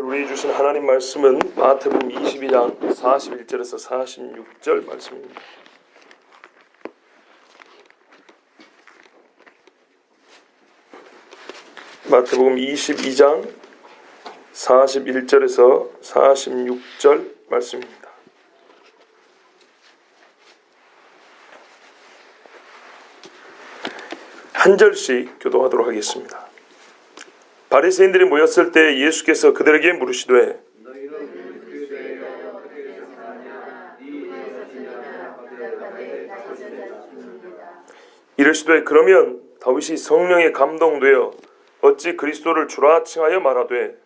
오늘 우리 주신 하나님 말씀은 마태복음 22장 41절에서 46절 말씀입니다. 마태복음 22장 41절에서 46절 말씀입니다. 한 절씩 교독하도록 하겠습니다. 바리새인들이 모였을 때 예수께서 그들에게 물으시되 이르시되 그러면 다윗이 성령에 감동되어 어찌 그리스도를 주라 칭하여 말하되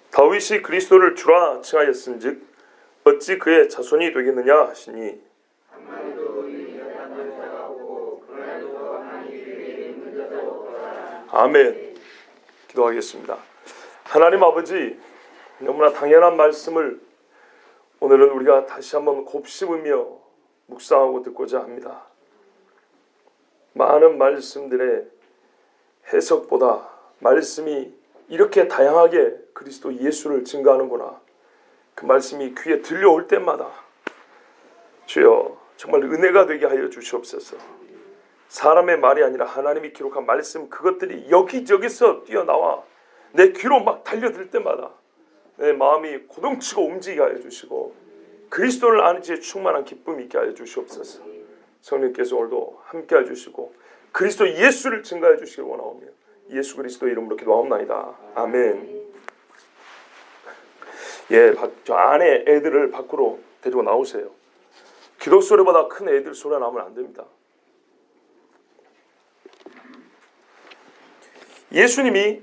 다윗이 그리스도를 주라 칭하였은즉 어찌 그의 자손이 되겠느냐 하시니 아멘. 기도하겠습니다. 하나님 아버지, 너무나 당연한 말씀을 오늘은 우리가 다시 한번 곱씹으며 묵상하고 듣고자 합니다. 많은 말씀들의 해석보다 말씀이 이렇게 다양하게 그리스도 예수를 증거하는구나, 그 말씀이 귀에 들려올 때마다 주여 정말 은혜가 되게 하여 주시옵소서. 사람의 말이 아니라 하나님이 기록한 말씀, 그것들이 여기저기서 뛰어나와 내 귀로 막 달려들 때마다 내 마음이 고동치고 움직이게 하여 주시고 그리스도를 아는 지에 충만한 기쁨이 있게 하여 주시옵소서. 성령께서 오늘도 함께 해주시고 그리스도 예수를 증거해 주시길 원하오며 예수 그리스도 이름으로 기도하옵나이다. 아멘. 예, 저 안에 애들을 밖으로 데리고 나오세요. 기도 소리보다 큰 애들 소리가 나면 안 됩니다. 예수님이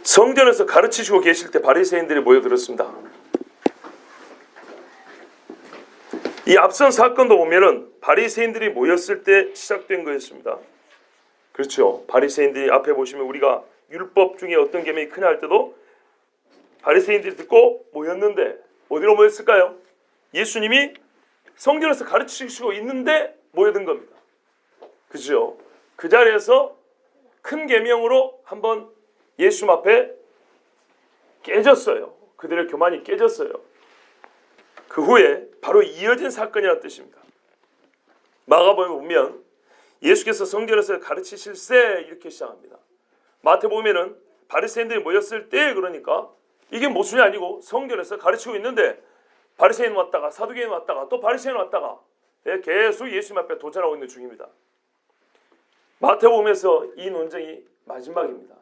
성전에서 가르치시고 계실 때 바리새인들이 모여들었습니다. 이 앞선 사건도 보면은 바리새인들이 모였을 때 시작된 거였습니다. 그렇죠. 바리새인들이 앞에 보시면 우리가 율법 중에 어떤 계명이 크냐 할 때도 바리새인들이 듣고 모였는데 어디로 모였을까요? 예수님이 성전에서 가르치시고 있는데 모여든 겁니다. 그죠? 그 자리에서 큰 계명으로 한번 예수님 앞에 깨졌어요. 그들의 교만이 깨졌어요. 그 후에 바로 이어진 사건이라는 뜻입니다. 마가복음에 보면 예수께서 성전에서 가르치실세 이렇게 시작합니다. 마태복음에는 바리새인들이 모였을 때, 그러니까 이게 모순이 아니고 성전에서 가르치고 있는데 바리새인 왔다가 사두개인 왔다가 또 바리새인 왔다가 계속 예수님 앞에 도전하고 있는 중입니다. 마태복음에서 이 논쟁이 마지막입니다.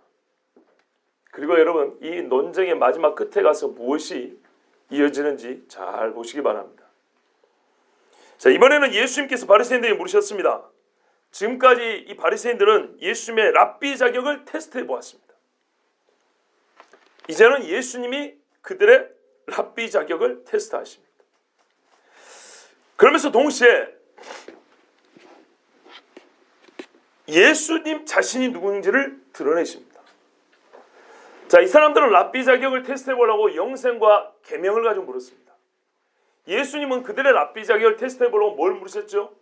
그리고 여러분, 이 논쟁의 마지막 끝에 가서 무엇이 이어지는지 잘 보시기 바랍니다. 자, 이번에는 예수님께서 바리새인들에게 물으셨습니다. 지금까지 이 바리새인들은 예수님의 랍비 자격을 테스트해 보았습니다. 이제는 예수님이 그들의 랍비 자격을 테스트하십니다. 그러면서 동시에 예수님 자신이 누구인지를 드러내십니다. 자, 이 사람들은 랍비 자격을 테스트해 보려고 영생과 계명을 가지고 물었습니다. 예수님은 그들의 랍비 자격을 테스트해 보려고 뭘 물으셨죠?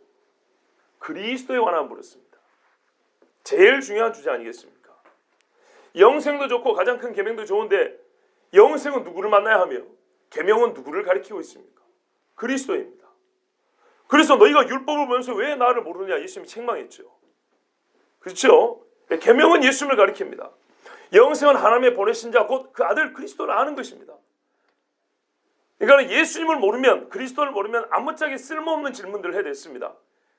그리스도에 관한 물었습니다. 제일 중요한 주제 아니겠습니까? 영생도 좋고 가장 큰 계명도 좋은데 영생은 누구를 만나야 하며 계명은 누구를 가리키고 있습니까? 그리스도입니다. 그래서 너희가 율법을 보면서 왜 나를 모르느냐 예수님이 책망했죠. 그렇죠? 계명은 예수님을 가리킵니다. 영생은 하나님의 보내신 자 곧 그 아들 그리스도를 아는 것입니다. 그러니까 예수님을 모르면, 그리스도를 모르면 아무짝에 쓸모없는 질문들을 해야 됐습니다.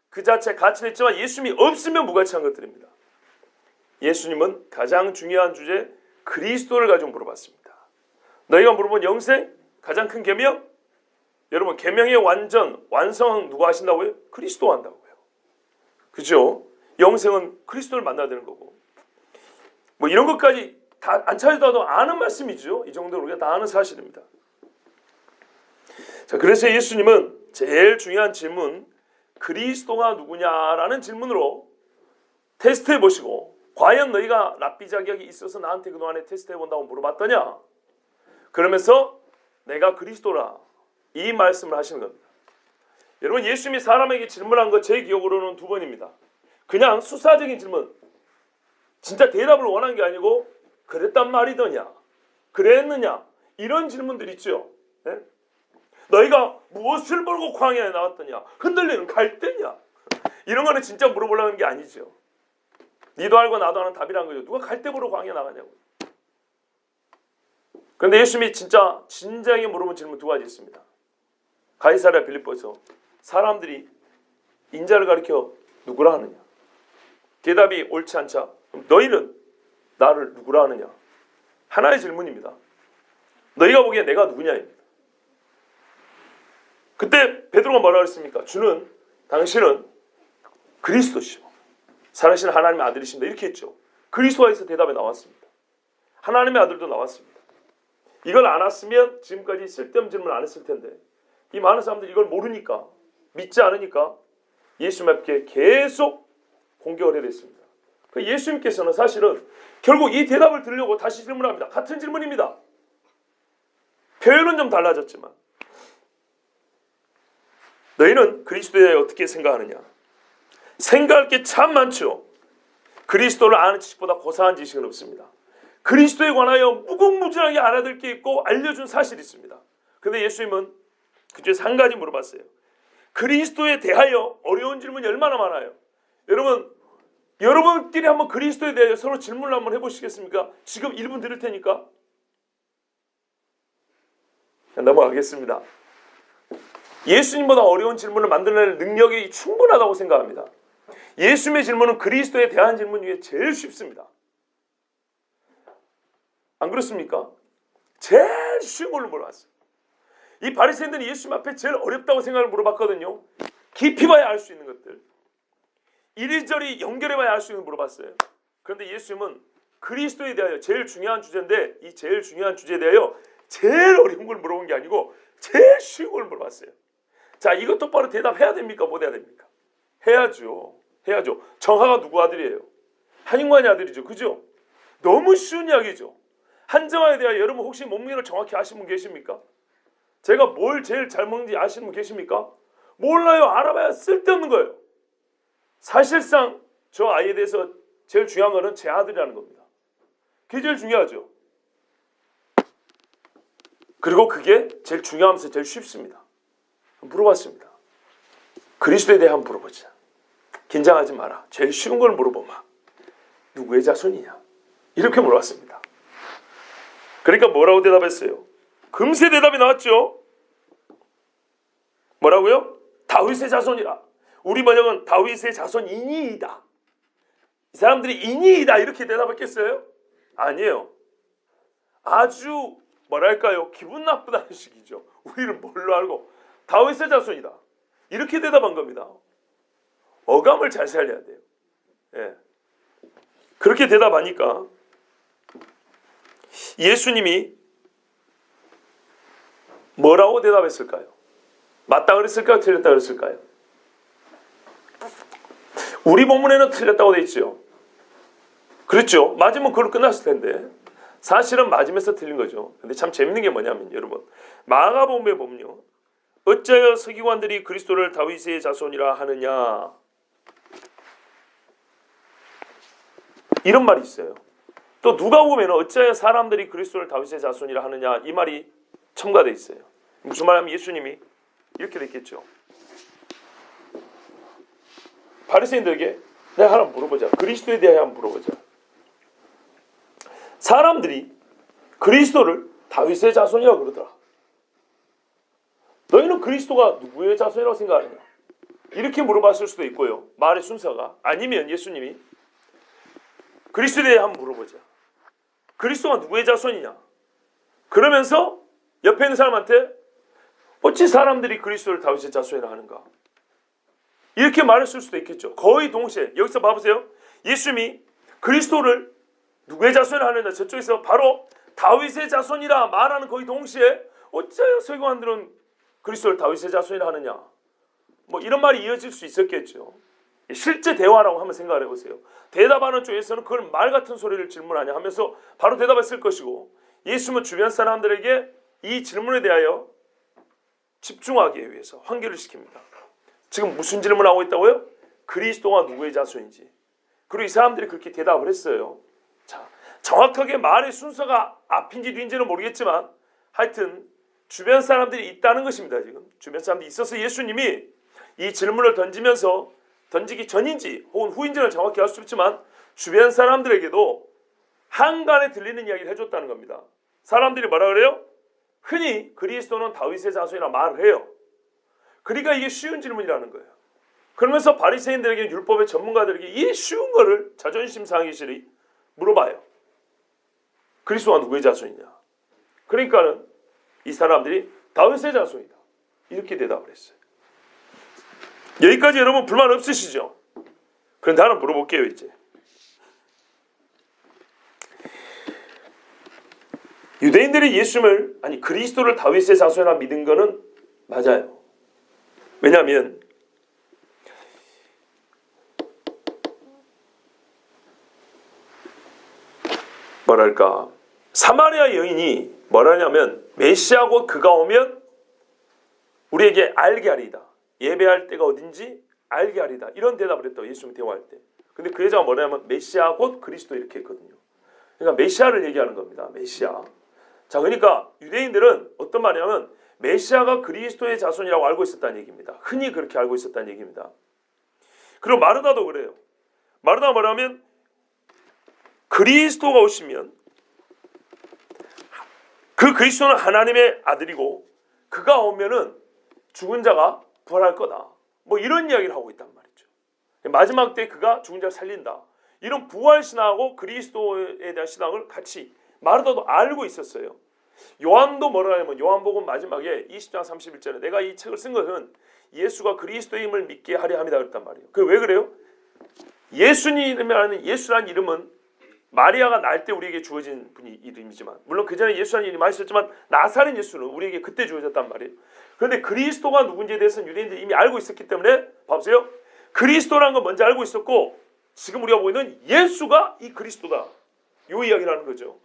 그 자체 가치는 있지만 예수님이 없으면 무가치한 것들입니다. 예수님은 가장 중요한 주제 그리스도를 가지고 물어봤습니다. 너희가 물어본 영생, 가장 큰 계명, 여러분 계명의 완성 누가 하신다고요? 그리스도 한다고요. 그죠? 영생은 그리스도를 만나야 되는 거고, 뭐 이런 것까지 다 안 찾아도 아는 말씀이죠. 이 정도로 우리가 다 아는 사실입니다. 자, 그래서 예수님은 제일 중요한 질문, 그리스도가 누구냐라는 질문으로 테스트해 보시고, 과연 너희가 랍비 자격이 있어서 나한테 그동안에 테스트해 본다고 물어봤더냐? 그러면서 내가 그리스도라 이 말씀을 하시는 겁니다. 여러분 예수님이 사람에게 질문한 거 제 기억으로는 2번입니다. 그냥 수사적인 질문, 진짜 대답을 원한 게 아니고 그랬단 말이더냐, 그랬느냐, 이런 질문들 있죠. 네? 너희가 무엇을 벌고 광야에 나왔더냐, 흔들리는 갈대냐, 이런 거는 진짜 물어보려는 게 아니죠. 니도 알고 나도 아는 답이란 거죠. 누가 갈대 보러 광야에 나가냐고. 그런데 예수님이 진짜 진지하게 물어본 질문 2가지 있습니다. 가이사랴 빌립보에서 사람들이 인자를 가리켜 누구라 하느냐. 대답이 옳지 않자 너희는 나를 누구라 하느냐. 하나의 질문입니다. 너희가 보기에 내가 누구냐입니다. 그때 베드로가 뭐라고 했습니까? 주는, 당신은 그리스도시오, 살아계신 하나님의 아들이십니다. 이렇게 했죠. 그리스도에서 대답이 나왔습니다. 하나님의 아들도 나왔습니다. 이걸 안 왔으면 지금까지 쓸데없는 질문을 안 했을 텐데, 이 많은 사람들이 이걸 모르니까, 믿지 않으니까 예수님 앞에 계속 공격을 해야 됐습니다. 예수님께서는 사실은 결국 이 대답을 들으려고 다시 질문합니다. 같은 질문입니다. 표현은 좀 달라졌지만, 너희는 그리스도에 대해 어떻게 생각하느냐. 생각할 게 참 많죠. 그리스도를 아는 지식보다 고사한 지식은 없습니다. 그리스도에 관하여 무궁무진하게 알아들 게 있고 알려준 사실이 있습니다. 그런데 예수님은 그 중에서 한 가지 물어봤어요. 그리스도에 대하여 어려운 질문이 얼마나 많아요. 여러분끼리 한번 그리스도에 대하여 서로 질문을 한번 해보시겠습니까? 지금 1분 드릴 테니까. 넘어가겠습니다. 예수님보다 어려운 질문을 만들어낼 능력이 충분하다고 생각합니다. 예수님의 질문은 그리스도에 대한 질문 중에 제일 쉽습니다. 안 그렇습니까? 제일 쉬운 걸로 물어봤어요. 이 바리새인들이 예수님 앞에 제일 어렵다고 생각을 물어봤거든요. 깊이 봐야 알 수 있는 것들, 이리저리 연결해봐야 알 수 있는 걸 물어봤어요. 그런데 예수님은 그리스도에 대하여 제일 중요한 주제인데, 이 제일 중요한 주제에 대하여 제일 어려운 걸 물어본 게 아니고 제일 쉬운 걸 물어봤어요. 자, 이것 똑바로 대답해야 됩니까? 못 해야 됩니까? 해야죠. 정하가 누구 아들이에요? 한인관의 아들이죠. 그죠? 너무 쉬운 이야기죠. 한정화에 대하여 여러분 혹시 몸무게를 정확히 아시는 분 계십니까? 제가 뭘 제일 잘 먹는지 아시는 분 계십니까? 몰라요. 알아봐야 쓸데없는 거예요. 사실상 저 아이에 대해서 제일 중요한 거는 제 아들이라는 겁니다. 그게 제일 중요하죠. 그리고 그게 제일 중요하면서 제일 쉽습니다. 물어봤습니다. 그리스도에 대해 한번 물어보자. 긴장하지 마라. 제일 쉬운 걸 물어보마. 누구의 자손이냐? 이렇게 물어봤습니다. 그러니까 뭐라고 대답했어요? 금세 대답이 나왔죠. 뭐라고요? 다윗의 자손이라. 우리 번역은 다윗의 자손이니이다. 이 사람들이 이니이다 이렇게 대답했겠어요? 아니에요. 아주 뭐랄까요? 기분 나쁘다는 식이죠. 우리를 뭘로 알고 다윗의 자손이다 이렇게 대답한 겁니다. 어감을 잘 살려야 돼요. 예. 그렇게 대답하니까 예수님이 뭐라고 대답했을까요? 맞다 그랬을까요? 틀렸다 그랬을까요? 우리 본문에는 틀렸다고 되어 있죠. 그렇죠. 맞으면 그걸로 끝났을 텐데 사실은 맞으면서 틀린 거죠. 근데 참 재밌는 게 뭐냐면 여러분, 마가복음에 보면요, 어찌하여 서기관들이 그리스도를 다윗의 자손이라 하느냐 이런 말이 있어요. 또 누가복음에는 어찌하여 사람들이 그리스도를 다윗의 자손이라 하느냐 이 말이 첨가되어 있어요. 무슨 말하면 예수님이 이렇게 됐겠죠. 바리새인들에게 내가 하나 물어보자. 그리스도에 대해 한번 물어보자. 사람들이 그리스도를 다윗의 자손이라고 그러더라. 너희는 그리스도가 누구의 자손이라고 생각하느냐? 이렇게 물어봤을 수도 있고요. 말의 순서가. 아니면 예수님이 그리스도에 대해 한번 물어보자. 그리스도가 누구의 자손이냐? 그러면서 옆에 있는 사람한테 어찌 사람들이 그리스도를 다윗의 자손이라 하는가? 이렇게 말했을 수도 있겠죠. 거의 동시에. 여기서 봐보세요. 예수님이 그리스도를 누구의 자손이라 하느냐, 저쪽에서 바로 다윗의 자손이라 말하는 거의 동시에 어찌하여 서기관들은 그리스도를 다윗의 자손이라 하느냐, 뭐 이런 말이 이어질 수 있었겠죠. 실제 대화라고 한번 생각을 해보세요. 대답하는 쪽에서는 그걸 말 같은 소리를 질문하냐 하면서 바로 대답했을 것이고, 예수님은 주변 사람들에게 이 질문에 대하여 집중하기 위해서 환기를 시킵니다. 지금 무슨 질문을 하고 있다고요? 그리스도가 누구의 자손인지. 그리고 이 사람들이 그렇게 대답을 했어요. 자, 정확하게 말의 순서가 앞인지 뒤인지는 모르겠지만 하여튼 주변 사람들이 있다는 것입니다. 지금 주변 사람들이 있어서 예수님이 이 질문을 던지기 전인지 혹은 후인지는 정확히 알 수 없지만 주변 사람들에게도 한간에 들리는 이야기를 해줬다는 겁니다. 사람들이 뭐라 그래요? 흔히 그리스도는 다윗의 자손이라 말을 해요. 그러니까 이게 쉬운 질문이라는 거예요. 그러면서 바리새인들에게 율법의 전문가들에게 이 쉬운 거를 자존심 상하시리 물어봐요. 그리스도가 누구의 자손이냐? 그러니까는 이 사람들이 다윗의 자손이다. 이렇게 대답을 했어요. 여기까지 여러분 불만 없으시죠? 그런데 하나 물어볼게요. 이제 유대인들이 예수님을 그리스도를 다윗의 자손이라 믿은 거는 맞아요. 왜냐하면 뭐랄까 사마리아 여인이 뭐라냐면 메시아 곧 그가 오면 우리에게 알게 하리이다. 예배할 때가 어딘지 알게 하리이다. 이런 대답을 했다고 예수님 대화할 때. 근데 그 여자가 뭐냐면 메시아 곧 그리스도 이렇게 했거든요. 그러니까 메시아를 얘기하는 겁니다. 메시아. 자, 그러니까 유대인들은 어떤 말이냐면 메시아가 그리스도의 자손이라고 알고 있었다는 얘기입니다. 흔히 그렇게 알고 있었다는 얘기입니다. 그리고 마르다도 그래요. 마르다가 뭐냐면 그리스도가 오시면 그 그리스도는 하나님의 아들이고 그가 오면은 죽은 자가 부활할 거다. 뭐 이런 이야기를 하고 있단 말이죠. 마지막 때 그가 죽은 자를 살린다. 이런 부활 신앙하고 그리스도에 대한 신앙을 같이 마르다도 알고 있었어요. 요한도 뭐라 하냐면 요한복음 마지막에 20장 31절에 내가 이 책을 쓴 것은 예수가 그리스도의 힘을 믿게 하려 함이다 그랬단 말이에요. 그 왜 그래요? 예수님이라는 예수라는 이름은 마리아가 날 때 우리에게 주어진 분이 이름이지만 물론 그 전에 예수라는 이름이 많이 있었지만 나사렛 예수는 우리에게 그때 주어졌단 말이에요. 그런데 그리스도가 누군지에 대해서는 유대인들이 이미 알고 있었기 때문에 봐보세요. 그리스도라는 건 먼저 알고 있었고 지금 우리가 보고 있는 예수가 이 그리스도다. 이 이야기를 하는 거죠.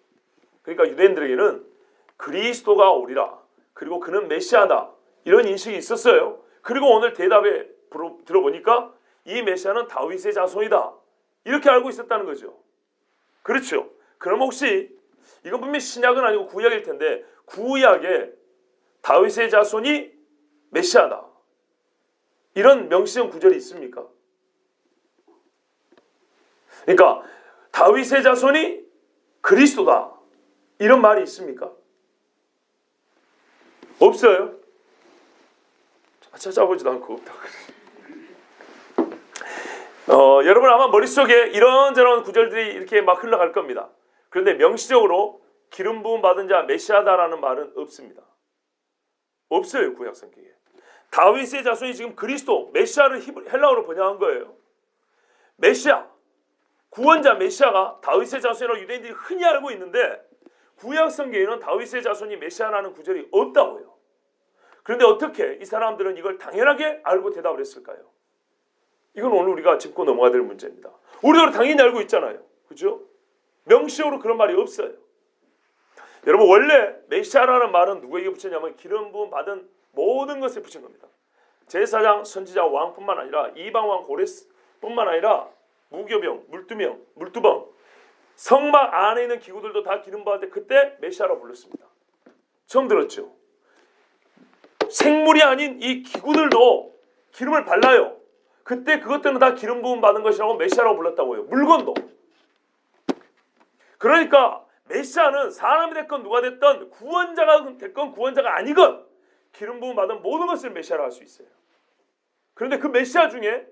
그러니까 유대인들에게는 그리스도가 오리라. 그리고 그는 메시아다. 이런 인식이 있었어요. 그리고 오늘 대답에 들어보니까 이 메시아는 다윗의 자손이다. 이렇게 알고 있었다는 거죠. 그렇죠. 그럼 혹시 이건 분명히 신약은 아니고 구약일 텐데 구약에 다윗의 자손이 메시아다. 이런 명시형 구절이 있습니까? 그러니까 다윗의 자손이 그리스도다. 이런 말이 있습니까? 없어요. 찾아보지도 않고 없다. 여러분 아마 머릿속에 이런저런 구절들이 이렇게 막 흘러갈 겁니다. 그런데 명시적으로 기름 부음 받은 자 메시아다라는 말은 없습니다. 없어요. 구약 성경에. 다윗의 자손이 지금 그리스도 메시아를 헬라어로 번역한 거예요. 메시아 구원자 메시아가 다윗의 자손이라고 유대인들이 흔히 알고 있는데 구약 성경에는 다윗의 자손이 메시아라는 구절이 없다고요. 그런데 어떻게 이 사람들은 이걸 당연하게 알고 대답을 했을까요? 이건 오늘 우리가 짚고 넘어가야 될 문제입니다. 우리도 당연히 알고 있잖아요. 그죠? 명시적으로 그런 말이 없어요. 여러분 원래 메시아라는 말은 누구에게 붙였냐면 기름 부음 받은 모든 것에 붙인 겁니다. 제사장, 선지자, 왕뿐만 아니라 이방왕 고레스뿐만 아니라 무교병, 물두병 성막 안에 있는 기구들도 다 기름 받을 때 그때 메시아라고 불렀습니다. 처음 들었죠? 생물이 아닌 이 기구들도 기름을 발라요. 그때 그것들은 다 기름 부음 받은 것이라고 메시아라고 불렀다고요. 물건도. 그러니까 메시아는 사람이 됐건 누가 됐건 구원자가 됐건 구원자가 아니건 기름 부음 받은 모든 것을 메시아라 할 수 있어요. 그런데 그 메시아 중에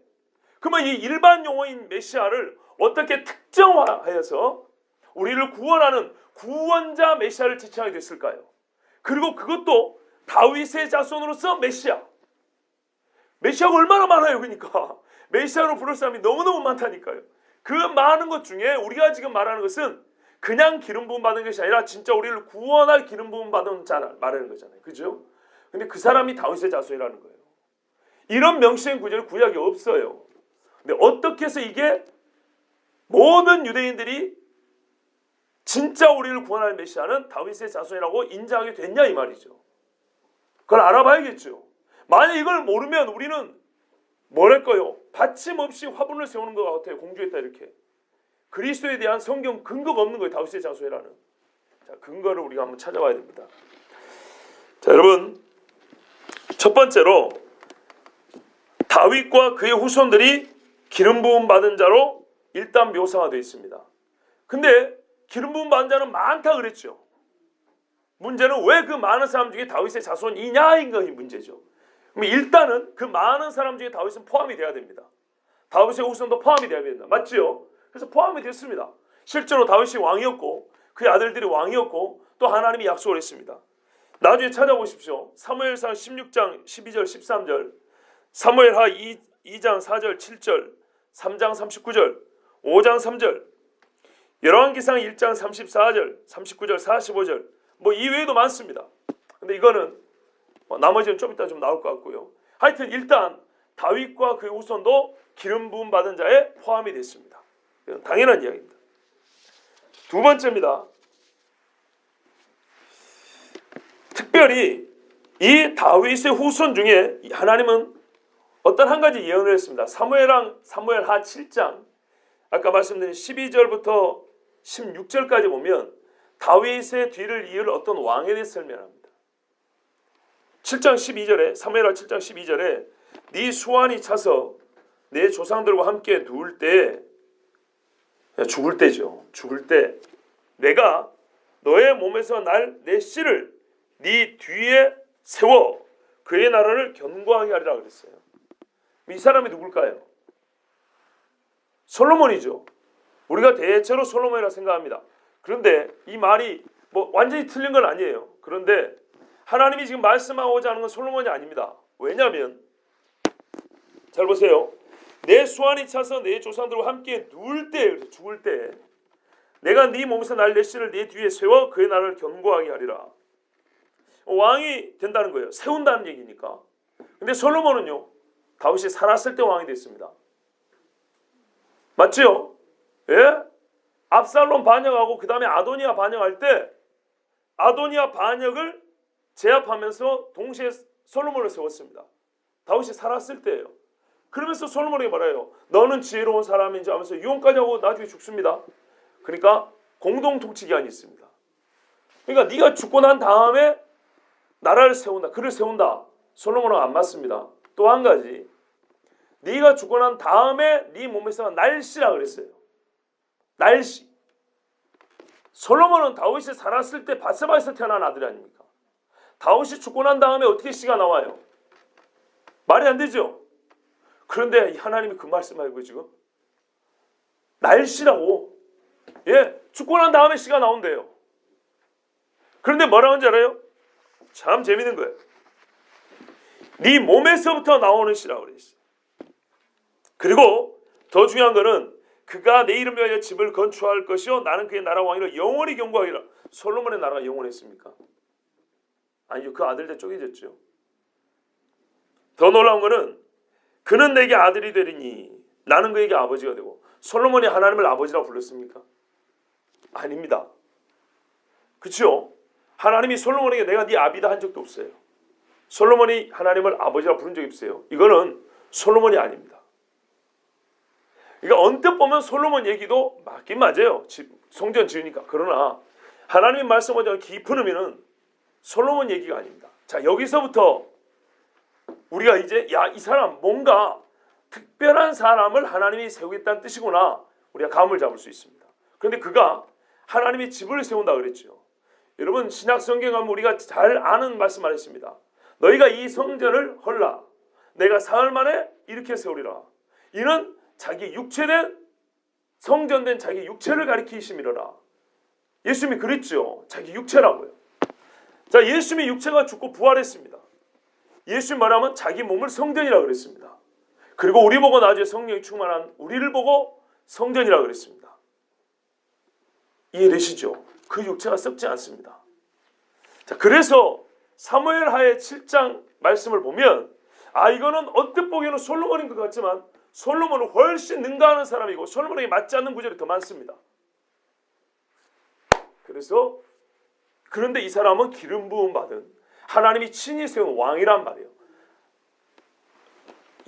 그러면 이 일반 용어인 메시아를 어떻게 특정화하여서 우리를 구원하는 구원자 메시아를 지칭하게 됐을까요? 그리고 그것도 다윗의 자손으로서 메시아. 메시아가 얼마나 많아요. 그러니까 메시아로 부를 사람이 너무너무 많다니까요. 그 많은 것 중에 우리가 지금 말하는 것은 그냥 기름 부음 받은 것이 아니라 진짜 우리를 구원할 기름 부음 받은 자를 말하는 거잖아요. 그죠? 근데 그 사람이 다윗의 자손이라는 거예요. 이런 명시된 구절이 구약에 없어요. 근데 어떻게 해서 이게 모든 유대인들이 진짜 우리를 구원할 메시아는 다윗의 자손이라고 인정하게 됐냐 이 말이죠. 그걸 알아봐야겠죠. 만약 이걸 모르면 우리는 뭐랄까요? 받침없이 화분을 세우는 것 같아요. 공주했다 이렇게. 그리스도에 대한 성경 근거가 없는 거예요. 다윗의 자손이라는. 자, 근거를 우리가 한번 찾아봐야 됩니다. 자, 여러분, 첫 번째로 다윗과 그의 후손들이 기름 부음 받은 자로 일단 묘사가 되어 있습니다. 근데 기름 부음 받은 자는 많다 그랬죠. 문제는 왜 그 많은 사람 중에 다윗의 자손이냐인 것이 문제죠. 그럼 일단은 그 많은 사람 중에 다윗은 포함이 돼야 됩니다. 다윗의 후손도 포함이 돼야 됩니다. 맞죠? 그래서 포함이 됐습니다. 실제로 다윗이 왕이었고 그의 아들들이 왕이었고 또 하나님이 약속을 했습니다. 나중에 찾아보십시오. 사무엘상 16장 12절 13절, 사무엘하 2장 4절 7절, 3장 39절, 5장 3절, 열왕기상 1장 34절 39절 45절, 뭐 이외에도 많습니다. 근데 이거는 나머지는 좀 이따 좀 나올 것 같고요. 하여튼 일단 다윗과 그의 후손도 기름 부음 받은 자에 포함이 됐습니다. 이건 당연한 이야기입니다. 두 번째입니다. 특별히 이 다윗의 후손 중에 하나님은 어떤 한 가지 예언을 했습니다. 사무엘하 7장 아까 말씀드린 12절부터 16절까지 보면 다윗의 뒤를 이을 어떤 왕에 대해 설명합니다. 7장 12절에 사무엘하 7장 12절에 네 수완이 차서 내 조상들과 함께 누울 때 죽을 때죠. 죽을 때 내가 너의 몸에서 날 내 씨를 네 뒤에 세워 그의 나라를 견고하게 하리라 그랬어요. 이 사람이 누굴까요? 솔로몬이죠. 우리가 대체로 솔로몬이라 생각합니다. 그런데 이 말이 뭐 완전히 틀린 건 아니에요. 그런데 하나님이 지금 말씀하고자 하는 건 솔로몬이 아닙니다. 왜냐하면 잘 보세요. 내 수완이 차서 내 조상들과 함께 누울 때, 죽을 때 내가 네 몸에서 날 내 씨를 네 뒤에 세워 그의 나라를 견고하게 하리라. 왕이 된다는 거예요. 세운다는 얘기니까. 근데 솔로몬은요, 다윗이 살았을 때 왕이 됐습니다. 맞지요? 예? 압살롬 반역하고 그 다음에 아도니아 반역할 때 아도니아 반역을 제압하면서 동시에 솔로몬을 세웠습니다. 다윗이 살았을 때예요. 그러면서 솔로몬에게 말해요. 너는 지혜로운 사람인지 하면서 유언까지 하고 나중에 죽습니다. 그러니까 공동 통치 기한이 있습니다. 그러니까 네가 죽고 난 다음에 나라를 세운다. 그를 세운다. 솔로몬은 안 맞습니다. 또 한 가지. 네가 죽고 난 다음에 네 몸에서 날씨라 그랬어요. 날씨. 솔로몬은 다윗이 살았을 때 밧세바에서 태어난 아들이 아닙니까? 다윗이 죽고 난 다음에 어떻게 씨가 나와요? 말이 안 되죠? 그런데 하나님이 그 말씀하고 지금 날씨라고. 예, 죽고 난 다음에 씨가 나온대요. 그런데 뭐라고 하는지 알아요? 참 재밌는 거예요. 네 몸에서부터 나오는 씨라고 그랬어요. 그리고 더 중요한 거는 그가 내 이름을 위하여 집을 건축할 것이요 나는 그의 나라 왕이라 영원히 경고하리라. 솔로몬의 나라가 영원했습니까? 아니요. 그 아들들 쪼개졌죠. 더 놀라운 거는 그는 내게 아들이 되리니 나는 그에게 아버지가 되고. 솔로몬이 하나님을 아버지라고 불렀습니까? 아닙니다. 그렇죠? 하나님이 솔로몬에게 내가 네 아비다 한 적도 없어요. 솔로몬이 하나님을 아버지라고 부른 적이 없어요. 이거는 솔로몬이 아닙니다. 그러니까 언뜻 보면 솔로몬 얘기도 맞긴 맞아요. 성전 지으니까. 그러나 하나님의 말씀하자면 깊은 의미는 솔로몬 얘기가 아닙니다. 자, 여기서부터 우리가 이제 이 사람 뭔가 특별한 사람을 하나님이 세우겠다는 뜻이구나. 우리가 감을 잡을 수 있습니다. 그런데 그가 하나님이 집을 세운다 그랬죠. 여러분 신약 성경 가면 우리가 잘 아는 말씀 하셨습니다. 너희가 이 성전을 헐라. 내가 사흘 만에 이렇게 세우리라. 이는 자기 육체된 성전된 자기 육체를 가리키심이로라. 예수님이 그랬죠. 자기 육체라고요. 자, 예수님의 육체가 죽고 부활했습니다. 예수님 말하면 자기 몸을 성전이라고 그랬습니다. 그리고 우리 보고 나중에 성령이 충만한 우리를 보고 성전이라고 그랬습니다. 이해되시죠? 그 육체가 썩지 않습니다. 자, 그래서 사무엘하의 7장 말씀을 보면 이거는 언뜻 보기에는 솔로몬인 것 같지만 솔로몬은 훨씬 능가하는 사람이고 솔로몬에게 맞지 않는 구절이 더 많습니다. 그래서 그런데 이 사람은 기름 부음 받은 하나님이 친히 세운 왕이란 말이에요.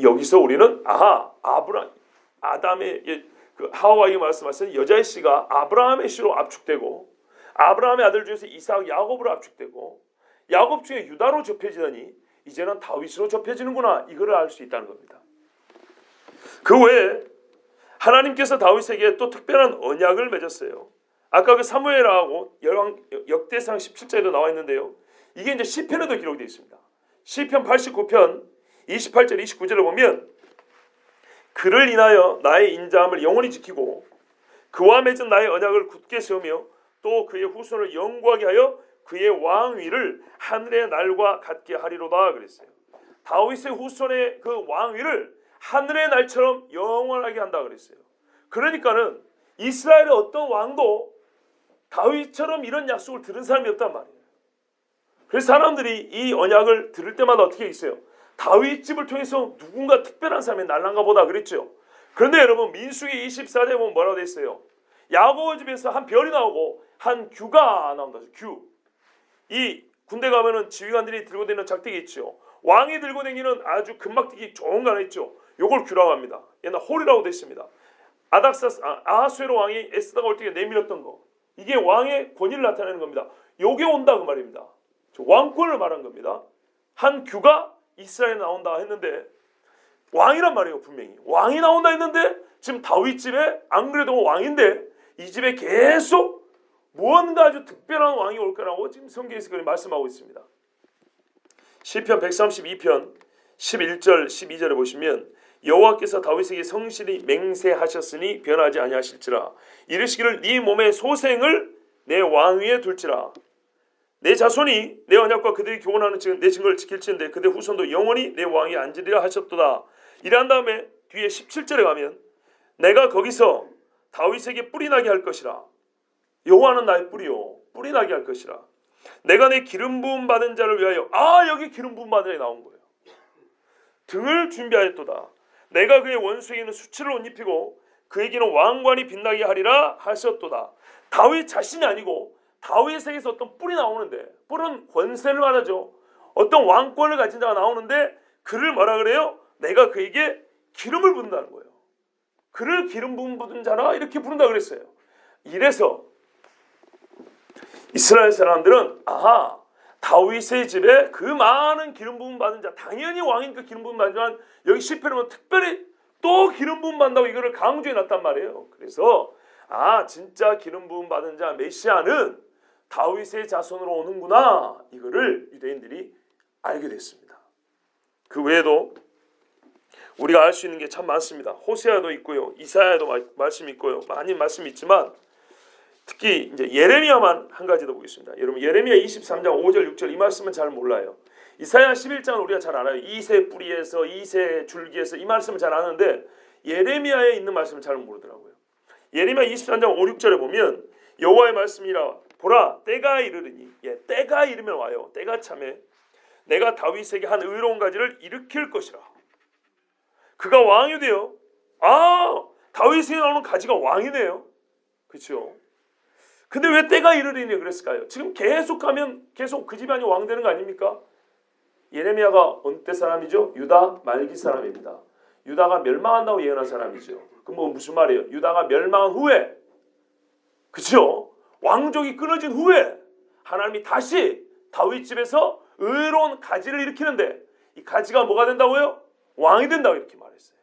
여기서 우리는 아담의 하와에게 말씀하신 여자의 씨가 아브라함의 씨로 압축되고 아브라함의 아들 중에서 이삭 야곱으로 압축되고 야곱 중에 유다로 접혀지더니 이제는 다윗으로 접혀지는구나, 이거를 알 수 있다는 겁니다. 그 외에 하나님께서 다윗에게 또 특별한 언약을 맺었어요. 아까 그 사무엘하고 역대상 17절에도 나와 있는데요. 이게 이제 시편에도 기록이 되어 있습니다. 시편 89편 28절 29절을 보면 그를 인하여 나의 인자함을 영원히 지키고 그와 맺은 나의 언약을 굳게 세우며 또 그의 후손을 영구하게 하여 그의 왕위를 하늘의 날과 같게 하리로다 그랬어요. 다윗의 후손의 그 왕위를 하늘의 날처럼 영원하게 한다 그랬어요. 그러니까는 이스라엘의 어떤 왕도 다윗처럼 이런 약속을 들은 사람이 없단 말이에요. 그래서 사람들이 이 언약을 들을 때마다 어떻게 있어요? 다윗 집을 통해서 누군가 특별한 사람이 날란가 보다 그랬죠. 그런데 여러분 민수기 24장에 보면 뭐라고 돼 있어요? 야곱 집에서 한 별이 나오고 한 규가 나온다. 규. 이 군대 가면은 지휘관들이 들고 다니는 작대기 있죠. 왕이 들고 다니는 아주 금막대기 좋은 거 하나 있죠. 요걸 규라고 합니다. 옛날 홀이라고 돼 있습니다. 아하수에로 왕이 에스더가 올 때 내밀었던 거. 이게 왕의 권위를 나타내는 겁니다. 요게 온다 그 말입니다. 왕권을 말한 겁니다. 한 규가 이스라엘에 나온다 했는데 왕이란 말이에요. 분명히 왕이 나온다 했는데 지금 다윗 집에 안 그래도 왕인데 이 집에 계속 무언가 아주 특별한 왕이 올 거라고 지금 성경에서 그렇게 말씀하고 있습니다. 시편 132편 11절 12절에 보시면 여호와께서 다윗에게 성실히 맹세하셨으니 변하지 아니하실지라 이르시기를 네 몸의 소생을 내 왕위에 둘지라 내 자손이 내 언약과 그들이 교훈하는 내 증거를 지킬지인데 그들 후손도 영원히 내 왕위에 앉으리라 하셨도다. 이러한 다음에 뒤에 17절에 가면 내가 거기서 다윗에게 뿔이 나게 할 것이라. 여호와는 나의 뿔이요 뿔이 나게 할 것이라. 내가 내 기름 부음 받은 자를 위하여 여기 기름 부음 받은 자가 나온 거예요. 등을 준비하였도다. 내가 그의 원수에게는 수치를 옷 입히고 그에게는 왕관이 빛나게 하리라 하셨도다. 다윗 자신이 아니고 다윗에게서 어떤 뿔이 나오는데 뿔은 권세를 말하죠. 어떤 왕권을 가진 자가 나오는데 그를 뭐라 그래요? 내가 그에게 기름을 붓는다는 거예요. 그를 기름 부은 자라 이렇게 부른다 그랬어요. 이래서 이스라엘 사람들은 다윗의 집에 그 많은 기름 부음 받은 자 당연히 왕이니까 기름 부음 받지만 여기 시편에 보면 특별히 또 기름 부음 받는다고 이거를 강조해 놨단 말이에요. 그래서 진짜 기름 부음 받은 자 메시아는 다윗의 자손으로 오는구나 이거를 유대인들이 알게 됐습니다. 그 외에도 우리가 알 수 있는 게 참 많습니다. 호세아도 있고요, 이사야도 말씀이 있고요, 많이 말씀이 있지만 특히 이제 예레미야만 한 가지 더 보겠습니다. 여러분 예레미야 23장 5절 6절 이 말씀은 잘 몰라요. 이사야 11장은 우리가 잘 알아요. 이새 뿌리에서 이새 줄기에서 이 말씀을 잘 아는데 예레미야에 있는 말씀을 잘 모르더라고요. 예레미야 23장 5, 6절에 보면 여호와의 말씀이라 보라 때가 이르르니 때가 이르면 와요. 때가 참에 내가 다윗에게 한 의로운 가지를 일으킬 것이라. 그가 왕이 돼요. 다윗에게 나오는 가지가 왕이네요. 그렇죠? 근데 왜 때가 이르리니 그랬을까요? 지금 계속하면 계속 그 집안이 왕 되는 거 아닙니까? 예레미야가 어느 때 사람이죠? 유다 말기 사람입니다. 유다가 멸망한다고 예언한 사람이죠. 그럼 무슨 말이에요? 유다가 멸망한 후에, 그렇죠? 왕족이 끊어진 후에 하나님이 다시 다윗 집에서 의로운 가지를 일으키는데 이 가지가 뭐가 된다고요? 왕이 된다고 이렇게 말했어요.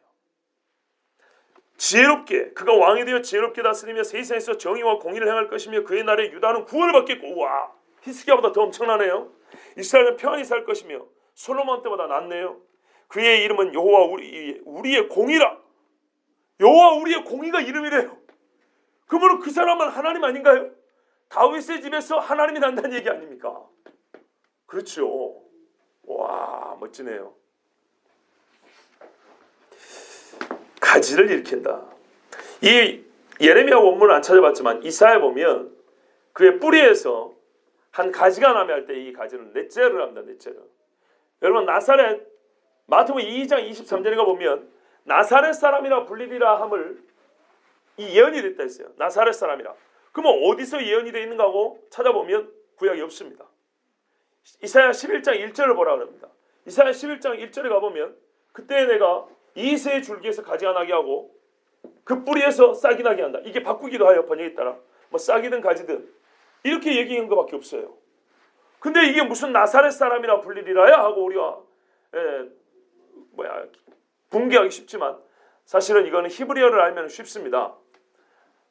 지혜롭게 그가 왕이 되어 지혜롭게 다스리며 세상에서 정의와 공의를 행할 것이며 그의 날에 유다는 구원을 받겠고 우와 히스기야보다 더 엄청나네요. 이스라엘은 평안히 살 것이며 솔로몬 때보다 낫네요. 그의 이름은 여호와 우리의 공의라. 여호와 우리의 공의가 이름이래요. 그러면 그 사람은 하나님 아닌가요? 다윗의 집에서 하나님이 난다는 얘기 아닙니까? 그렇죠. 와 멋지네요. 가지를 일으킨다. 이 예레미야 원문을 안 찾아봤지만 이사야 보면 그의 뿌리에서 한 가지가 나며 할 때 이 가지는 넷째를 합니다. 넷째를. 여러분 나사렛 마태복음 2장 23절에 보면 나사렛 사람이라 불리리라 함을 이 예언이 됐다 했어요. 나사렛 사람이라. 그러면 어디서 예언이 되어 있는가 하고 찾아보면 구약이 없습니다. 이사야 11장 1절을 보라 그럽니다. 이사야 11장 1절에 가보면 그때 내가 이새의 줄기에서 가지가 나게 하고 그 뿌리에서 싹이 나게 한다. 이게 바꾸기도 하여 번역에 따라 뭐 싹이든 가지든 이렇게 얘기한 것밖에 없어요. 근데 이게 무슨 나사렛 사람이라 불리리라야 하고 우리가 분개하기 쉽지만 사실은 이거는 히브리어를 알면 쉽습니다.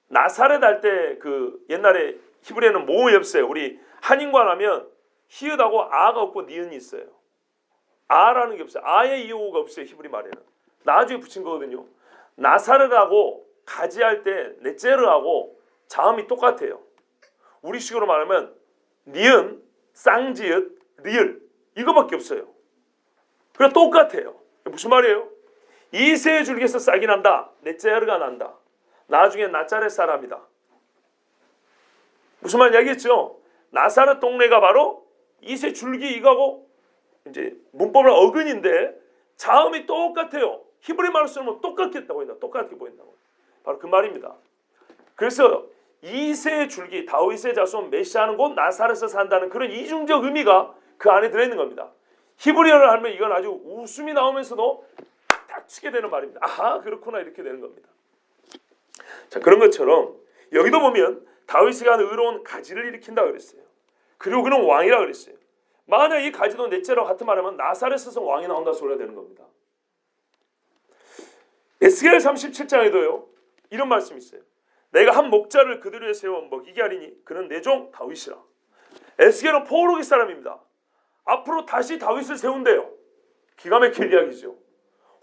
나사렛 할 때 그 옛날에 히브리어는 모음이 없어요. 우리 한인관 하면 히읗하고 아가 없고 니은이 있어요. 아라는 게 없어요. 아의 이오가 없어요. 히브리 말에는. 나중에 붙인 거거든요. 나사렛하고 가지할 때 넷제르하고 자음이 똑같아요. 우리식으로 말하면 니은, 쌍지읒, 리을 이거밖에 없어요. 그래 똑같아요. 무슨 말이에요? 이새의 줄기에서 싹이 난다. 넷제르가 난다. 나중에 나자렛 사람이다. 무슨 말인지 알겠죠? 나사렛 동네가 바로 이새 줄기 이거하고 이제 문법은 어근인데 자음이 똑같아요. 히브리 말로 쓰면 똑같겠다고 했다. 똑같게 보인다고. 바로 그 말입니다. 그래서 이새의 줄기, 다윗의 자손 메시아는 곧 나사렛에서 산다는 그런 이중적 의미가 그 안에 들어있는 겁니다. 히브리어를 하면 이건 아주 웃음이 나오면서도 딱 치게 되는 말입니다. 아하 그렇구나 이렇게 되는 겁니다. 자 그런 것처럼 여기도 보면 다윗이 한 의로운 가지를 일으킨다 그랬어요. 그리고 그는 왕이라 그랬어요. 만약 이 가지도 넷째로 같은 말하면 나사렛에서 왕이 나온다 소리가 되는 겁니다. 에스겔 37장에도요 이런 말씀이 있어요. 내가 한 목자를 그들 위에 세워 먹이게 하리니 그는 내 종 다윗이라. 에스겔은 포로기 사람입니다. 앞으로 다시 다윗을 세운대요. 기가 막힐 이야기죠.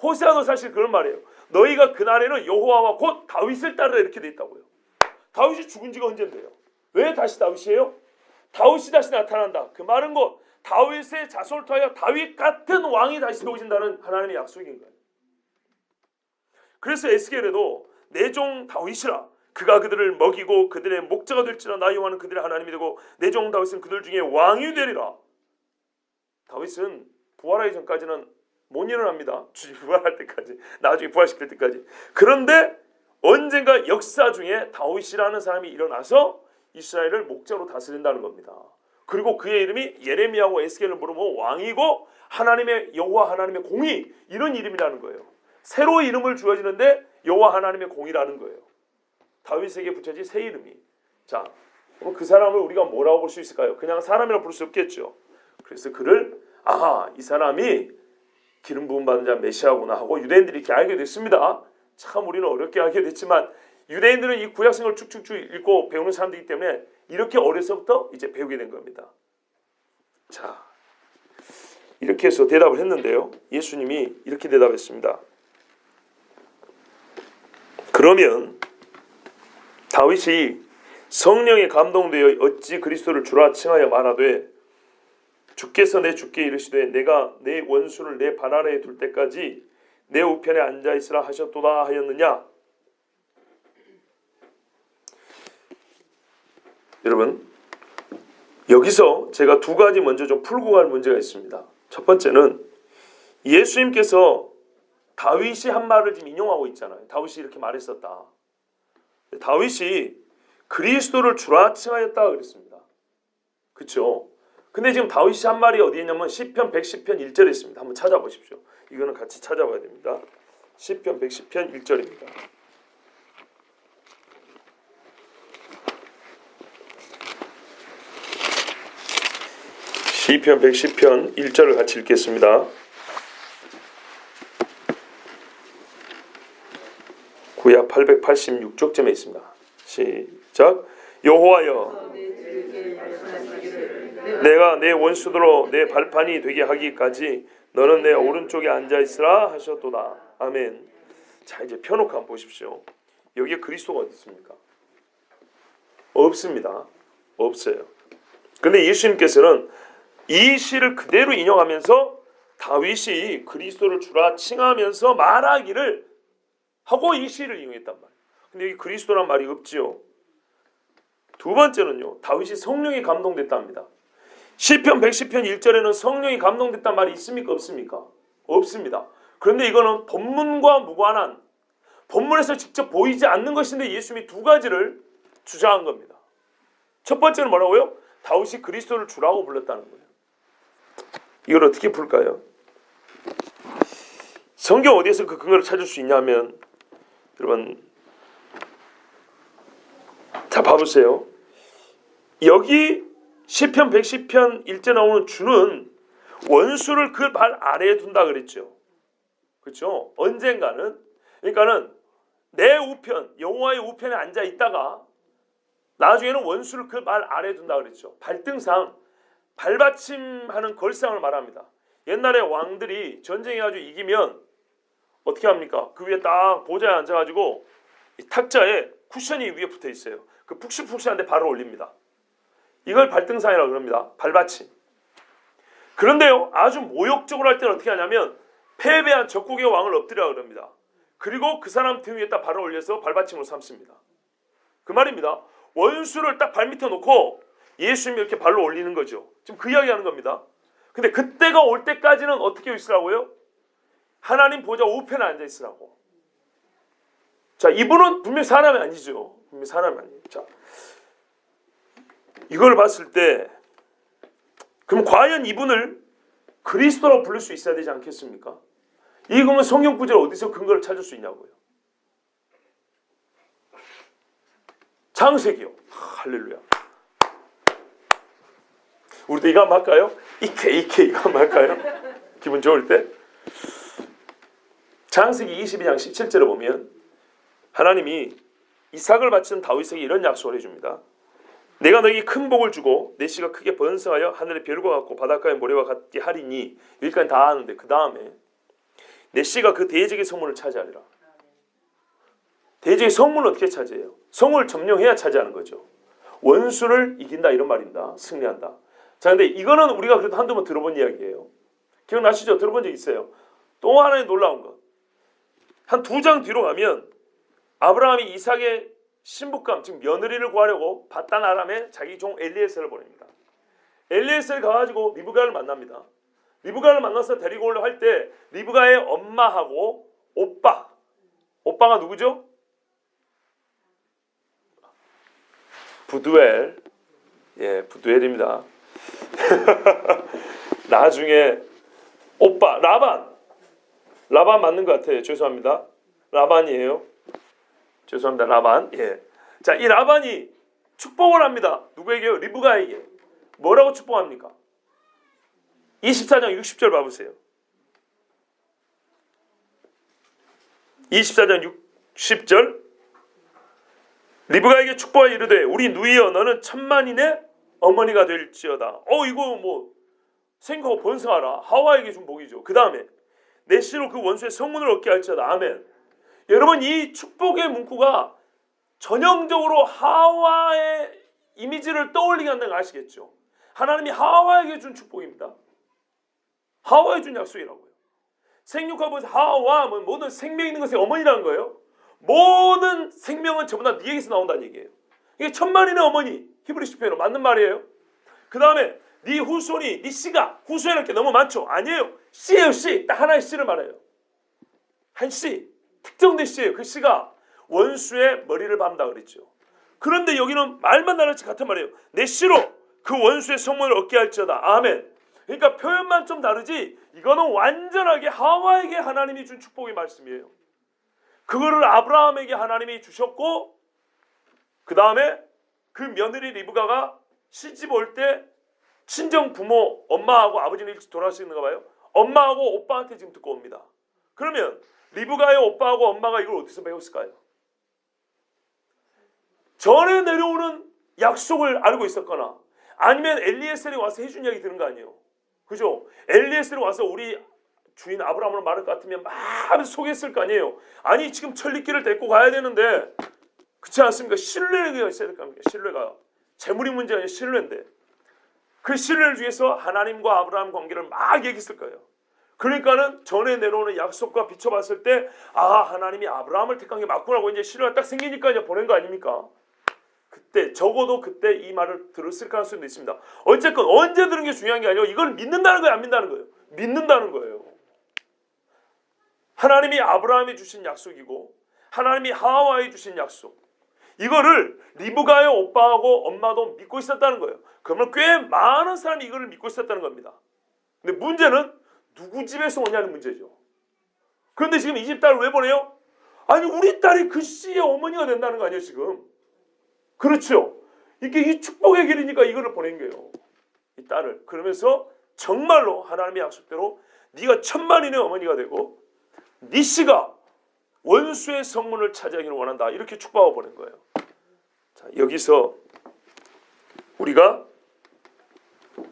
호세아도 사실 그런 말이에요. 너희가 그날에는 여호와와 곧 다윗을 따르라 이렇게 돼 있다고요. 다윗이 죽은 지가 언젠데요. 왜 다시 다윗이에요? 다윗이 다시 나타난다. 그 말은 곧 다윗의 자손을 통하여 다윗 같은 왕이 다시 세워진다는 하나님의 약속인 거예요. 그래서 에스겔에도 내 종 다윗이라. 그가 그들을 먹이고 그들의 목자가 될지라. 나 여호와는 그들의 하나님이 되고 내 종 다윗은 그들 중에 왕이 되리라. 다윗은 부활하기 전까지는 못 일어납니다. 부활할 때까지. 나중에 부활시킬 때까지. 그런데 언젠가 역사 중에 다윗이라는 사람이 일어나서 이스라엘을 목자로 다스린다는 겁니다. 그리고 그의 이름이 예레미야하고 에스겔을 부르면 왕이고 하나님의 여호와 하나님의 공의 이런 이름이라는 거예요. 새로 이름을 주어지는데 여호와 하나님의 공의라는 거예요. 다윗에게 붙여진 새 이름이. 자, 그럼 그 사람을 우리가 뭐라고 볼 수 있을까요? 그냥 사람이라고 부를 수 없겠죠. 그래서 그를 이 사람이 기름 부음 받은 자 메시아구나 하고 유대인들이 이렇게 알게 됐습니다. 참 우리는 어렵게 알게 됐지만 유대인들은 이 구약성을 쭉쭉쭉 읽고 배우는 사람들이기 때문에 이렇게 어려서부터 이제 배우게 된 겁니다. 자, 이렇게 해서 대답을 했는데요. 예수님이 이렇게 대답했습니다. 그러면 다윗이 성령에 감동되어 어찌 그리스도를 주라 칭하여 말하되 주께서 내 주께 이르시되 내가 내 원수를 내 발 아래에 둘 때까지 내 우편에 앉아있으라 하셨도다 하였느냐. 여러분 여기서 제가 두 가지 먼저 좀 풀고 갈 문제가 있습니다. 첫 번째는 예수님께서 다윗이 한 말을 지금 인용하고 있잖아요. 다윗이 이렇게 말했었다. 다윗이 그리스도를 주라 칭하였다 그랬습니다. 그렇죠? 근데 지금 다윗이 한 말이 어디에 있냐면 시편 110편 1절에 있습니다. 한번 찾아보십시오. 이거는 같이 찾아봐야 됩니다. 시편 110편 1절입니다. 시편 110편 1절을 같이 읽겠습니다. 구약 886쪽쯤에 있습니다. 시작. 여호와여 내가 내 원수들로 내 발판이 되게 하기까지 너는 내 오른쪽에 앉아있으라 하셨도다. 아멘. 자 이제 펴놓고 한번 보십시오. 여기에 그리스도가 어디 있습니까? 없습니다. 없어요. 근데 예수님께서는 이 시를 그대로 인용하면서 다윗이 그리스도를 주라 칭하면서 말하기를 하고 이 시를 이용했단 말이에요. 근데 여기 그리스도란 말이 없지요. 두 번째는요. 다윗이 성령이 감동됐답니다. 시편 110편 1절에는 성령이 감동됐단 말이 있습니까? 없습니까? 없습니다. 그런데 이거는 본문과 무관한 본문에서 직접 보이지 않는 것인데 예수님이 두 가지를 주장한 겁니다. 첫 번째는 뭐라고요? 다윗이 그리스도를 주라고 불렀다는 거예요. 이걸 어떻게 풀까요? 성경 어디에서 그 근거를 찾을 수 있냐면 여러분 자 봐보세요. 여기 시편 110편 1제 나오는 주는 원수를 그 발 아래에 둔다 그랬죠. 그렇죠? 언젠가는 그러니까는 내 우편 여호와의 우편에 앉아 있다가 나중에는 원수를 그 발 아래에 둔다 그랬죠. 발등상 발받침하는 걸상을 말합니다. 옛날에 왕들이 전쟁해가지고 이기면 어떻게 합니까? 그 위에 딱 보좌에 앉아가지고 탁자에 쿠션이 위에 붙어 있어요. 그 푹신푹신한데 발을 올립니다. 이걸 발등상이라고 그럽니다. 발받침. 그런데요, 아주 모욕적으로 할 때는 어떻게 하냐면 패배한 적국의 왕을 엎드리라고 그럽니다. 그리고 그 사람 등 위에다 발을 올려서 발받침으로 삼습니다. 그 말입니다. 원수를 딱 발밑에 놓고 예수님이 이렇게 발로 올리는 거죠. 지금 그 이야기 하는 겁니다. 근데 그때가 올 때까지는 어떻게 있으라고요? 하나님 보좌 우편에 앉아 있으라고. 자, 이분은 분명히 사람이 아니죠. 분명히 사람이 아니에요. 자, 이걸 봤을 때 그럼 과연 이분을 그리스도라고 부를 수 있어야 되지 않겠습니까? 이 그러면 성경 구절 어디서 근거를 찾을 수 있냐고요. 창세기요. 할렐루야. 우리도 이거 한번 할까요? 이케 이거 한번 할까요? 기분 좋을 때. 창세기 22장 17절에 보면 하나님이 이삭을 바치는 다윗에게 이런 약속을 해줍니다. 내가 너에게 큰 복을 주고 내 씨가 크게 번성하여 하늘의 별과 같고 바닷가의 모래와 같게 하리니. 여기까지 다 하는데 그 다음에 내 씨가 그 대적의 성문을 차지하리라. 대적의 성문을 어떻게 차지해요? 성을 점령해야 차지하는 거죠. 원수를 이긴다 이런 말입니다. 승리한다. 자, 근데 이거는 우리가 그래도 한두 번 들어본 이야기예요. 기억나시죠? 들어본 적 있어요. 또 하나의 놀라운 것. 한 2장 뒤로 가면 아브라함이 이삭의 신부감, 즉 며느리를 구하려고 바단 아람에 자기 종 엘리에셀을 보냅니다. 엘리에셀 가가지고 리브가를 만납니다. 리브가를 만나서 데리고 오려고 할 때 리브가의 엄마하고 오빠가 누구죠? 부두엘. 예, 부두엘입니다. 나중에 오빠 라반 맞는 것 같아요. 죄송합니다. 라반이에요. 죄송합니다. 라반. 예. 자, 이 라반이 축복을 합니다. 누구에게요? 리브가에게. 뭐라고 축복합니까? 24장 60절 봐보세요. 24장 60절. 리브가에게 축복하여 이르되 우리 누이여 너는 천만인의 어머니가 될지어다. 이거 뭐 생각하고 번성하라. 하와에게 준 복이죠. 그 다음에 내 씨로 그 원수의 성문을 얻게 할지어다. 아멘. 여러분, 이 축복의 문구가 전형적으로 하와의 이미지를 떠올리게 한다는 걸 아시겠죠? 하나님이 하와에게 준 축복입니다. 하와에 준 약속이라고요. 생육하면서 하와 모든 생명 있는 것의 어머니라는 거예요. 모든 생명은 전부 다 네 에게서 나온다는 얘기예요. 이게 천만인의 어머니, 히브리식 표현으로 맞는 말이에요. 그 다음에 네 후손이, 네 씨가, 후손이라는 게 너무 많죠? 아니에요. 씨예요, 씨. 딱 하나의 씨를 말해요. 한 씨, 특정된 씨예요. 그 씨가 원수의 머리를 밟는다 그랬죠. 그런데 여기는 말만 다르지 같은 말이에요. 내 씨로 그 원수의 성문을 얻게 할지어다. 아멘. 그러니까 표현만 좀 다르지 이거는 완전하게 하와에게 하나님이 준 축복의 말씀이에요. 그거를 아브라함에게 하나님이 주셨고, 그 다음에 그 며느리 리브가가 시집 올 때 친정 부모 엄마하고 아버지는 일찍 돌아가시는가 봐요. 엄마하고 오빠한테 지금 듣고 옵니다. 그러면 리브가의 오빠하고 엄마가 이걸 어디서 배웠을까요? 전에 내려오는 약속을 알고 있었거나 아니면 엘리에셀이 와서 해준 이야기 들은 거 아니에요. 그죠? 엘리에셀이 와서 우리 주인 아브라함을 말할 것 같으면 막 속였을 거 아니에요. 아니 지금 천리길을 데리고 가야 되는데 그렇지 않습니까? 신뢰가 있어야 될 거 아닙니까? 신뢰가. 재물이 문제가 아니라 신뢰인데 그 신뢰를 위해서 하나님과 아브라함 관계를 막 얘기했을 거예요. 그러니까는 전에 내려오는 약속과 비춰봤을 때 하나님이 아브라함을 택한 게 맞구나고 이제 신뢰가 딱 생기니까 이제 보낸 거 아닙니까? 그때 적어도 그때 이 말을 들었을 가능성도 있습니다. 어쨌건 언제 들은 게 중요한 게 아니고 이걸 믿는다는 거예요, 안 믿는다는 거예요? 믿는다는 거예요. 하나님이 아브라함이 주신 약속이고 하나님이 하와에 주신 약속, 이거를 리브가의 오빠하고 엄마도 믿고 있었다는 거예요. 그러면 꽤 많은 사람이 이거를 믿고 있었다는 겁니다. 근데 문제는 누구 집에서 오냐는 문제죠. 그런데 지금 이 집 딸을 왜 보내요? 아니 우리 딸이 그 씨의 어머니가 된다는 거 아니에요 지금. 그렇죠. 이게 이 축복의 길이니까 이거를 보낸 거예요. 이 딸을. 그러면서 정말로 하나님의 약속대로 네가 천만인의 어머니가 되고 네 씨가 원수의 성문을 차지하기를 원한다. 이렇게 축복하고 보낸 거예요. 자, 여기서 우리가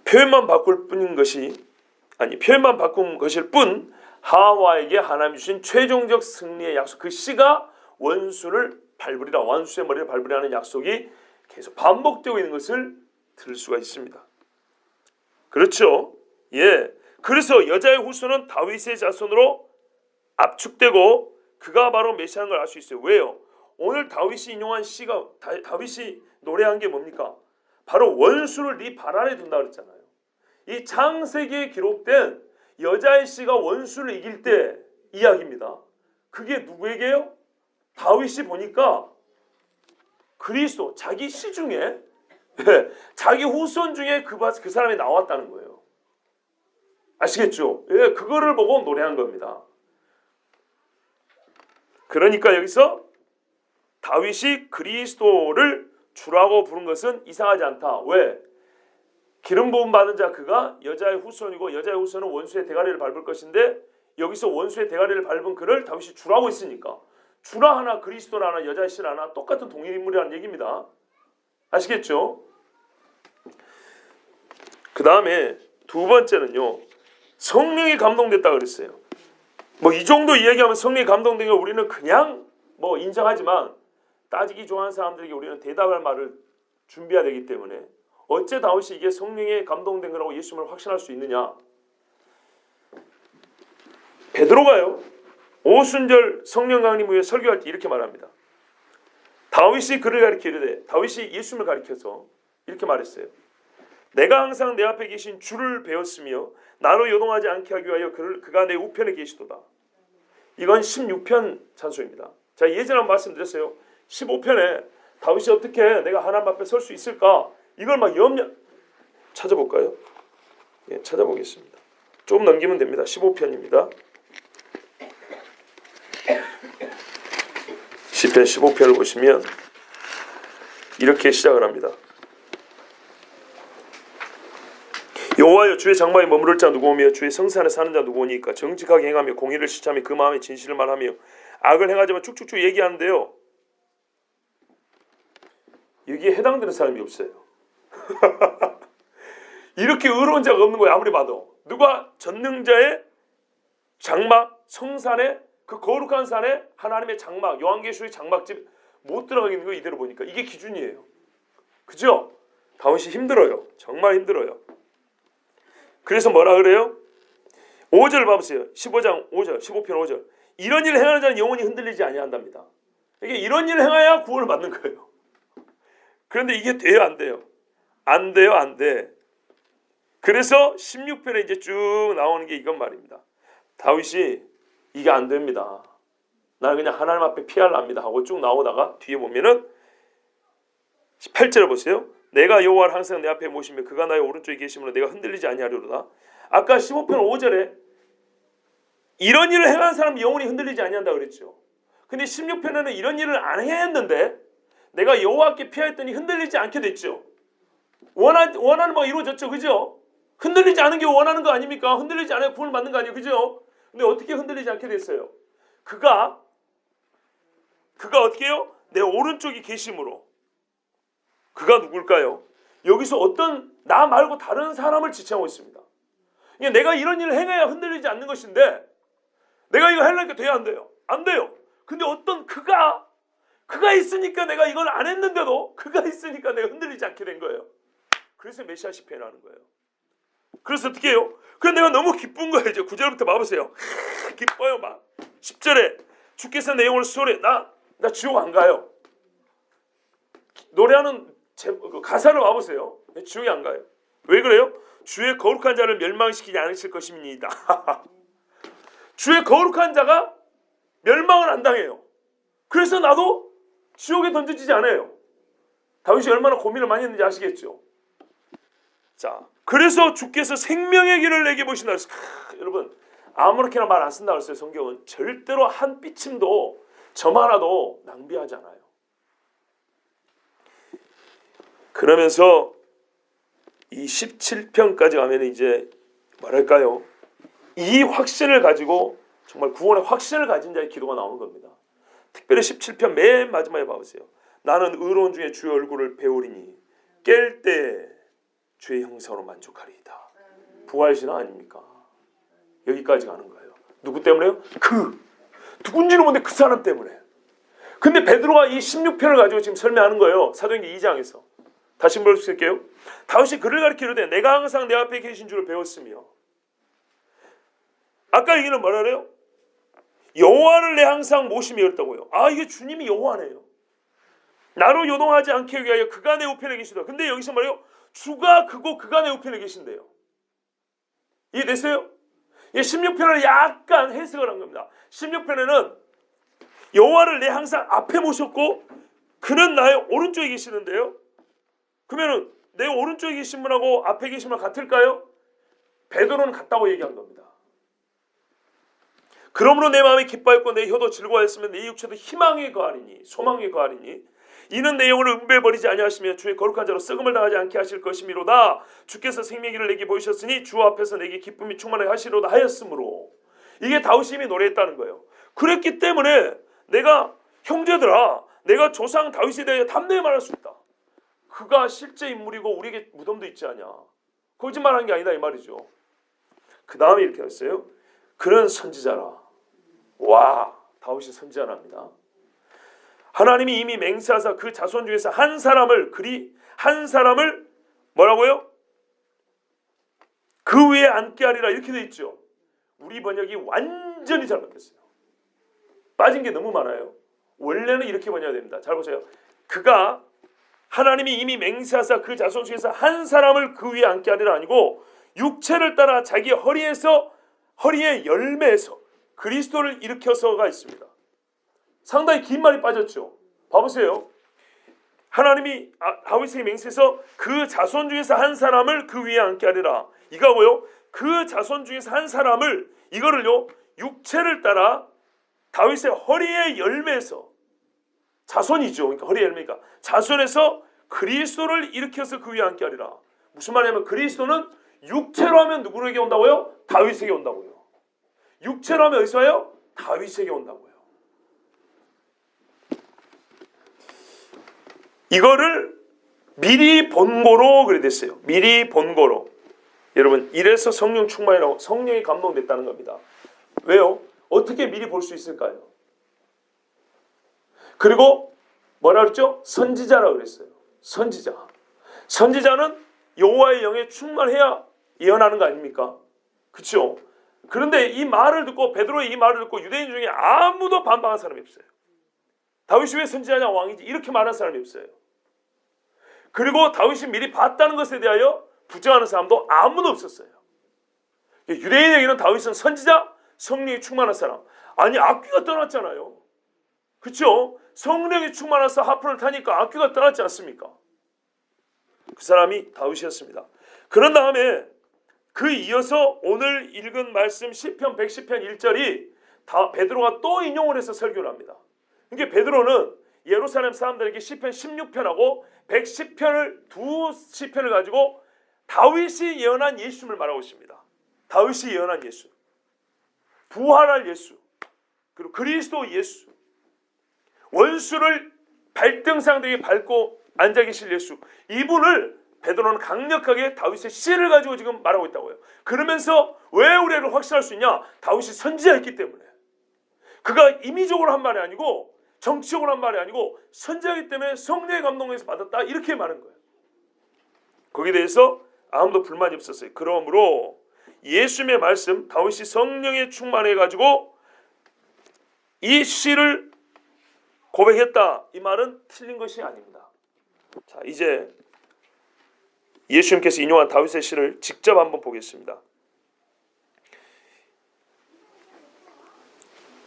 표현만 바꿀 뿐인 것이 표현만 바꾼 것일 뿐 하와에게 하나님이 주신 최종적 승리의 약속, 그 씨가 원수를 밟으리라, 원수의 머리를 밟으리라는 약속이 계속 반복되고 있는 것을 들을 수가 있습니다. 그렇죠? 예. 그래서 여자의 후손은 다윗의 자손으로 압축되고 그가 바로 메시아인 걸 알 수 있어요. 왜요? 오늘 다윗이 인용한 시가 다윗이 노래한 게 뭡니까? 바로 원수를 네 발 아래 둔다 그랬잖아요. 이 창세기에 기록된 여자의 씨가 원수를 이길 때 이야기입니다. 그게 누구에게요? 다윗이 보니까 그리스도 자기 씨 중에 자기 후손 중에 그 사람이 나왔다는 거예요. 아시겠죠? 예, 그거를 보고 노래한 겁니다. 그러니까 여기서 다윗이 그리스도를 주라고 부른 것은 이상하지 않다. 왜? 기름 부음 받은 자 그가 여자의 후손이고 여자의 후손은 원수의 대가리를 밟을 것인데 여기서 원수의 대가리를 밟은 그를 다윗이 주라고 했으니까 주라 하나 그리스도라 하나 여자의 씨라 하나 똑같은 동일 인물이라는 얘기입니다. 아시겠죠? 그 다음에 두 번째는요. 성령이 감동됐다 그랬어요. 뭐 이 정도 이야기하면 성령이 감동된 거 우리는 그냥 뭐 인정하지만 따지기 좋아하는 사람들에게 우리는 대답할 말을 준비해야 되기 때문에 어째 다윗이 이게 성령에 감동된 거라고 예수님을 확신할 수 있느냐? 베드로가요. 오순절 성령 강림 후에 설교할 때 이렇게 말합니다. 다윗이 그를 가리켜 이르되 다윗이 예수님을 가리켜서 이렇게 말했어요. 내가 항상 내 앞에 계신 주를 배웠으며 나로 요동하지 않게 하기 위하여 그가 내 우편에 계시도다. 이건 16편 찬송입니다. 자, 예전에 한번 말씀드렸어요. 15편에 다윗이 어떻게 내가 하나님 앞에 설 수 있을까? 이걸 막 찾아볼까요? 예, 찾아보겠습니다. 좀 넘기면 됩니다. 15편입니다. 시편 15편을 보시면 이렇게 시작을 합니다. 여호와여 주의 장막에 머무를 자 누구오며 주의 성산에 사는 자 누구오니까 정직하게 행하며 공의를 실천하며 그 마음에 진실을 말하며 악을 행하지만 쭉쭉쭉 얘기하는데요. 여기에 해당되는 사람이 없어요. 이렇게 의로운 자가 없는 거예요. 아무리 봐도. 누가 전능자의 장막 성산에 그 거룩한 산에 하나님의 장막 요한계시록의 장막집 못 들어가는 거 이대로 보니까 이게 기준이에요. 그죠? 다윗이 힘들어요. 정말 힘들어요. 그래서 뭐라 그래요? 5절 봐보세요. 15장 5절 15편 5절 이런 일을 행하는 자는 영원히 흔들리지 아니한답니다. 이게 이런 일을 행해야 구원을 받는 거예요. 그런데 이게 돼요 안 돼요? 안 돼요 안 돼. 그래서 16편에 이제 쭉 나오는 게 이건 말입니다. 다윗이 이게 안 됩니다. 나는 그냥 하나님 앞에 피할랍니다 하고 쭉 나오다가 뒤에 보면은 8절을 보세요. 내가 여호와를 항상 내 앞에 모시며 그가 나의 오른쪽에 계심으로 내가 흔들리지 아니하리로다. 아까 15편 5절에 이런 일을 행하는 사람이 영원히 흔들리지 아니한다 그랬죠. 근데 16편에는 이런 일을 안 해야 했는데 내가 여호와께 피하였더니 흔들리지 않게 됐죠. 원하는 바가 이루어졌죠. 그죠? 흔들리지 않은 게 원하는 거 아닙니까? 흔들리지 않아야 구원을 받는 거 아니에요. 그죠? 근데 어떻게 흔들리지 않게 됐어요? 그가 어떻게 해요? 내 오른쪽에 계심으로. 그가 누굴까요? 여기서 어떤 나 말고 다른 사람을 지칭하고 있습니다. 내가 이런 일을 행해야 흔들리지 않는 것인데 내가 이거 하려니까 돼야 안 돼요? 안 돼요. 근데 어떤 그가 있으니까 내가 이걸 안 했는데도 그가 있으니까 내가 흔들리지 않게 된 거예요. 그래서 메시아 시편을 하는 거예요. 그래서 어떻게 해요? 그래서 내가 너무 기쁜 거예요. 이제 9절부터 봐보세요. 기뻐요 막. 10절에 주께서 내 영혼을 수월해. 나 지옥 안 가요. 노래하는 가사를 봐보세요. 지옥에 안 가요. 왜 그래요? 주의 거룩한 자를 멸망시키지 않으실 것입니다. 주의 거룩한 자가 멸망을 안 당해요. 그래서 나도 지옥에 던져지지 않아요. 다윗이 얼마나 고민을 많이 했는지 아시겠죠? 자, 그래서 주께서 생명의 길을 내게 보신다. 여러분, 아무렇게나 말 안 쓴다고 했어요. 성경은 절대로 한 삐침도 점 하나도 낭비하지 않아요. 그러면서 이 17편까지 가면 이제 뭐랄까요? 이 확신을 가지고 정말 구원의 확신을 가진 자의 기도가 나오는 겁니다. 특별히 17편 맨 마지막에 봐보세요. 나는 의로운 중에 주의 얼굴을 배우리니 깰 때 주의 형상으로 만족하리이다. 부활신앙 아닙니까? 여기까지 가는 거예요. 누구 때문에요? 누군지는 모르는데 그 사람 때문에. 근데 베드로가 이 16편을 가지고 지금 설명하는 거예요. 사도행전 2장에서. 다시 한번 볼게요. 다윗이 그를 가리키려되 내가 항상 내 앞에 계신 줄을 배웠으며, 아까 얘기는 뭐라 그래요? 여호와를 내 항상 모심이 였다고요. 이게 주님이 여호와네요. 나로 요동하지 않게 위하여 그가 내 우편에 계시다. 근데 여기서 말이에요. 주가 그고 그가 내 우편에 계신대요. 이해되세요? 16편을 약간 해석을 한 겁니다. 16편에는 여호와를 내 항상 앞에 모셨고 그는 나의 오른쪽에 계시는데요. 그러면 내 오른쪽에 계신 분하고 앞에 계신 분 같을까요? 베드로는 같다고 얘기한 겁니다. 그러므로 내 마음이 기뻐했고 내 혀도 즐거워했으면 내 육체도 희망에 거하리니 소망에 거하리니 이는 내 영혼을 음부에 버리지 아니하시며 주의 거룩한 자로 썩음을 당하지 않게 하실 것이미로다. 주께서 생명의 길을 내게 보이셨으니 주 앞에서 내게 기쁨이 충만하게 하시로다 하였으므로. 이게 다윗이 이미 노래했다는 거예요. 그랬기 때문에 내가 형제들아 내가 조상 다윗에 대해 담대히 말할 수 있다. 그가 실제 인물이고 우리에게 무덤도 있지 않냐. 거짓말한 게 아니다 이 말이죠. 그 다음에 이렇게 했어요. 그는 선지자라. 와, 다윗이 선지자랍니다. 하나님이 이미 맹세하사 그 자손 중에서 한 사람을 뭐라고요? 그 위에 앉게 하리라 이렇게 돼 있죠. 우리 번역이 완전히 잘못됐어요. 빠진 게 너무 많아요. 원래는 이렇게 번역해야 됩니다. 잘 보세요. 그가 하나님이 이미 맹세하사 그 자손 중에서 한 사람을 그 위에 앉게 하리라 아니고 육체를 따라 자기 허리의 열매에서 그리스도를 일으켜서가 있습니다. 상당히 긴 말이 빠졌죠. 봐보세요. 하나님이 다윗에게 맹세해서 그 자손 중에서 한 사람을 그 위에 앉게 하리라. 이거고요. 그 자손 중에서 한 사람을 이거를요. 육체를 따라 다윗의 허리의 열매에서 자손이죠. 그러니까 허리의 열매니까 자손에서 그리스도를 일으켜서 그 위에 앉게 하리라. 무슨 말이냐면 그리스도는 육체로 하면 누구에게 온다고요? 다윗에게 온다고요. 육체로 하면 어디서 와요? 다윗에게 온다고요. 이거를 미리 본고로 그래 됐어요. 미리 본고로. 여러분 이래서 성령 충만이라고 성령이 감동됐다는 겁니다. 왜요? 어떻게 미리 볼 수 있을까요? 그리고 뭐라 그랬죠? 선지자라고 그랬어요. 선지자는 여호와의 영에 충만해야 예언하는 거 아닙니까? 그렇죠? 그런데 이 말을 듣고 베드로의 이 말을 듣고 유대인 중에 아무도 반박한 사람이 없어요. 다윗이 왜 선지자냐 왕이지 이렇게 말한 사람이 없어요. 그리고 다윗이 미리 봤다는 것에 대하여 부정하는 사람도 아무도 없었어요. 유대인에게는 다윗은 선지자, 성령이 충만한 사람. 아니 악귀가 떠났잖아요. 그렇죠? 성령이 충만해서 하프를 타니까 악귀가 떠났지 않습니까? 그 사람이 다윗이었습니다. 그런 다음에 그 이어서 오늘 읽은 말씀 시편 110편 1절이 베드로가 또 인용을 해서 설교를 합니다. 그러니까 베드로는 예루살렘 사람들에게 시편 16편하고 110편을 두 시편을 가지고 다윗이 예언한 예수님을 말하고 있습니다. 다윗이 예언한 예수, 부활할 예수, 그리고 그리스도 예수, 원수를 발등상들에게 밟고 앉아 계실 예수, 이분을 베드로는 강력하게 다윗의 씨를 가지고 지금 말하고 있다고요. 그러면서 왜 우리를 확신할 수 있냐? 다윗이 선지자였기 때문에. 그가 임의적으로 한 말이 아니고 정치적으로 한 말이 아니고 선지자이기 때문에 성령의 감동에서 받았다 이렇게 말한 거예요. 거기에 대해서 아무도 불만이 없었어요. 그러므로 예수님의 말씀 다윗이 성령에 충만해 가지고 이 시를 고백했다 이 말은 틀린 것이 아닙니다. 자 이제 예수님께서 인용한 다윗의 시를 직접 한번 보겠습니다.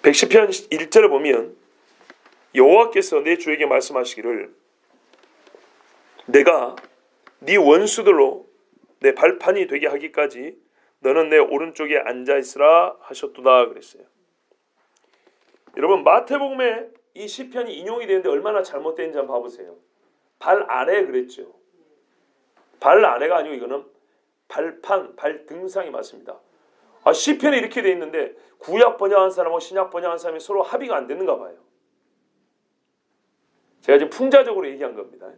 110편 1절을 보면 여호와께서 내 주에게 말씀하시기를 내가 네 원수들로 내 발판이 되게 하기까지 너는 내 오른쪽에 앉아 있으라 하셨도다 그랬어요. 여러분 마태복음에 이 시편이 인용이 되는데 얼마나 잘못된지 한번 봐보세요. 발 아래 그랬죠. 발 아래가 아니고 이거는 발판, 발 등상이 맞습니다. 시편에 이렇게 돼 있는데 구약 번역한 사람하고 신약 번역한 사람이 서로 합의가 안 되는가 봐요. 제가 지금 풍자적으로 얘기한 겁니다.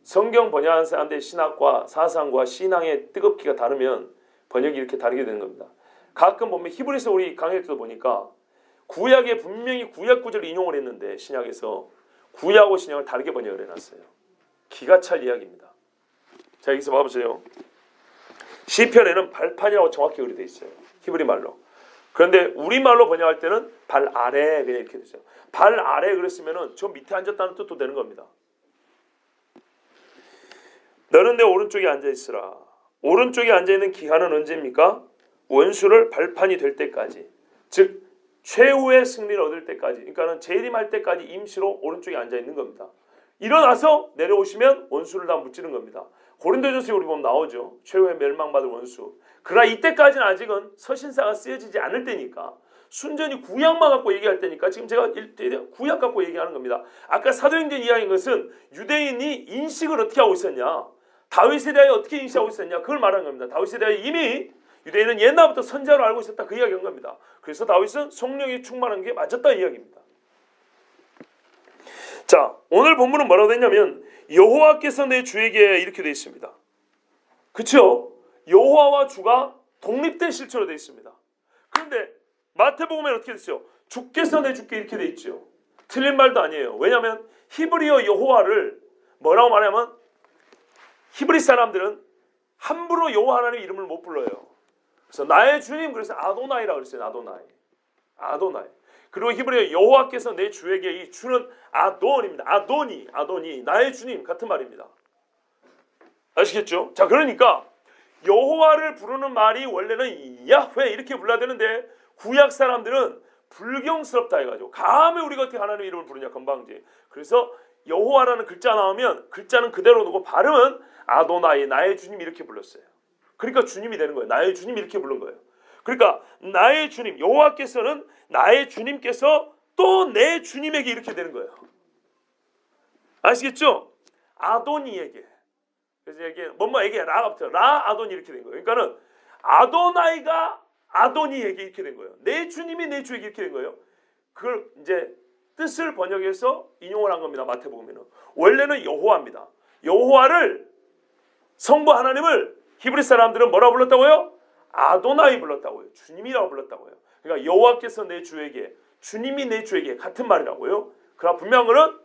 성경 번역한 사람들의 신학과 사상과 신앙의 뜨겁기가 다르면 번역이 이렇게 다르게 되는 겁니다. 가끔 보면 히브리서 우리 강의 때도 보니까 구약에 분명히 구약 구절을 인용을 했는데 신약에서 구약하고 신약을 다르게 번역을 해놨어요. 기가 찰 이야기입니다. 자 여기서 봐보세요. 시편에는 발판이라고 정확히 그렇게 되어 있어요. 히브리 말로. 그런데 우리말로 번역할 때는 발 아래 그냥 이렇게 되죠. 발 아래 그랬으면은 저 밑에 앉았다는 뜻도 되는 겁니다. 너는 내 오른쪽에 앉아 있으라. 오른쪽에 앉아 있는 기한은 언제입니까? 원수를 발판이 될 때까지. 즉 최후의 승리를 얻을 때까지. 그러니까는 재림할 때까지 임시로 오른쪽에 앉아 있는 겁니다. 일어나서 내려오시면 원수를 다 무찌른 겁니다. 고린도전서에 우리 보면 나오죠. 최후의 멸망받을 원수. 그러나 이때까지는 아직은 서신사가 쓰여지지 않을 때니까 순전히 구약만 갖고 얘기할 때니까 지금 제가 구약 갖고 얘기하는 겁니다. 아까 사도행전 이야기인 것은 유대인이 인식을 어떻게 하고 있었냐. 다윗에 대하여 어떻게 인식하고 있었냐. 그걸 말하는 겁니다. 다윗에 대하여 이미 유대인은 옛날부터 선자로 알고 있었다. 그 이야기한 겁니다. 그래서 다윗은 성령이 충만한 게 맞았다 이야기입니다. 자 오늘 본문은 뭐라고 됐냐면 여호와께서 내 주에게 이렇게 되어 있습니다. 그렇죠? 여호와와 주가 독립된 실체로 되어 있습니다. 그런데 마태복음에는 어떻게 됐어요? 주께서 내 주께 이렇게 되어 있죠. 틀린 말도 아니에요. 왜냐하면 히브리어 여호와를 뭐라고 말하면 히브리 사람들은 함부로 여호와 하나님의 이름을 못 불러요. 그래서 나의 주님 그래서 아도나이라고 그랬어요. 아도나이. 그리고 히브리어 여호와께서 내 주에게 이 주는 아돈입니다. 아도니 나의 주님 같은 말입니다. 아시겠죠? 자 그러니까 여호와를 부르는 말이 원래는 야훼 이렇게 불러야 되는데 구약 사람들은 불경스럽다 해가지고 감히 우리가 어떻게 하나님의 이름을 부르냐 건방지. 그래서 여호와라는 글자 나오면 글자는 그대로 두고 발음은 아도나이 나의 주님 이렇게 불렀어요. 그러니까 주님이 되는 거예요. 나의 주님 이렇게 부른 거예요. 그러니까 나의 주님 여호와께서는 나의 주님께서 또 내 주님에게 이렇게 되는 거예요. 아시겠죠? 아도니에게. 그래서 이게 뭐뭐에게 라가 붙어요. 라 아도니 이렇게 된 거예요. 그러니까는 아도나이가 아도니에게 이렇게 된 거예요. 내 주님이 내 주에게 이렇게 된 거예요. 그걸 이제 뜻을 번역해서 인용을 한 겁니다. 마태복음에는 원래는 여호와입니다. 여호와를 성부 하나님을 히브리 사람들은 뭐라고 불렀다고요? 아도나이 불렀다고요. 주님이라고 불렀다고요. 그러니까 여호와께서 내 주에게 주님이 내 주에게 같은 말이라고요. 그러나 분명한 것은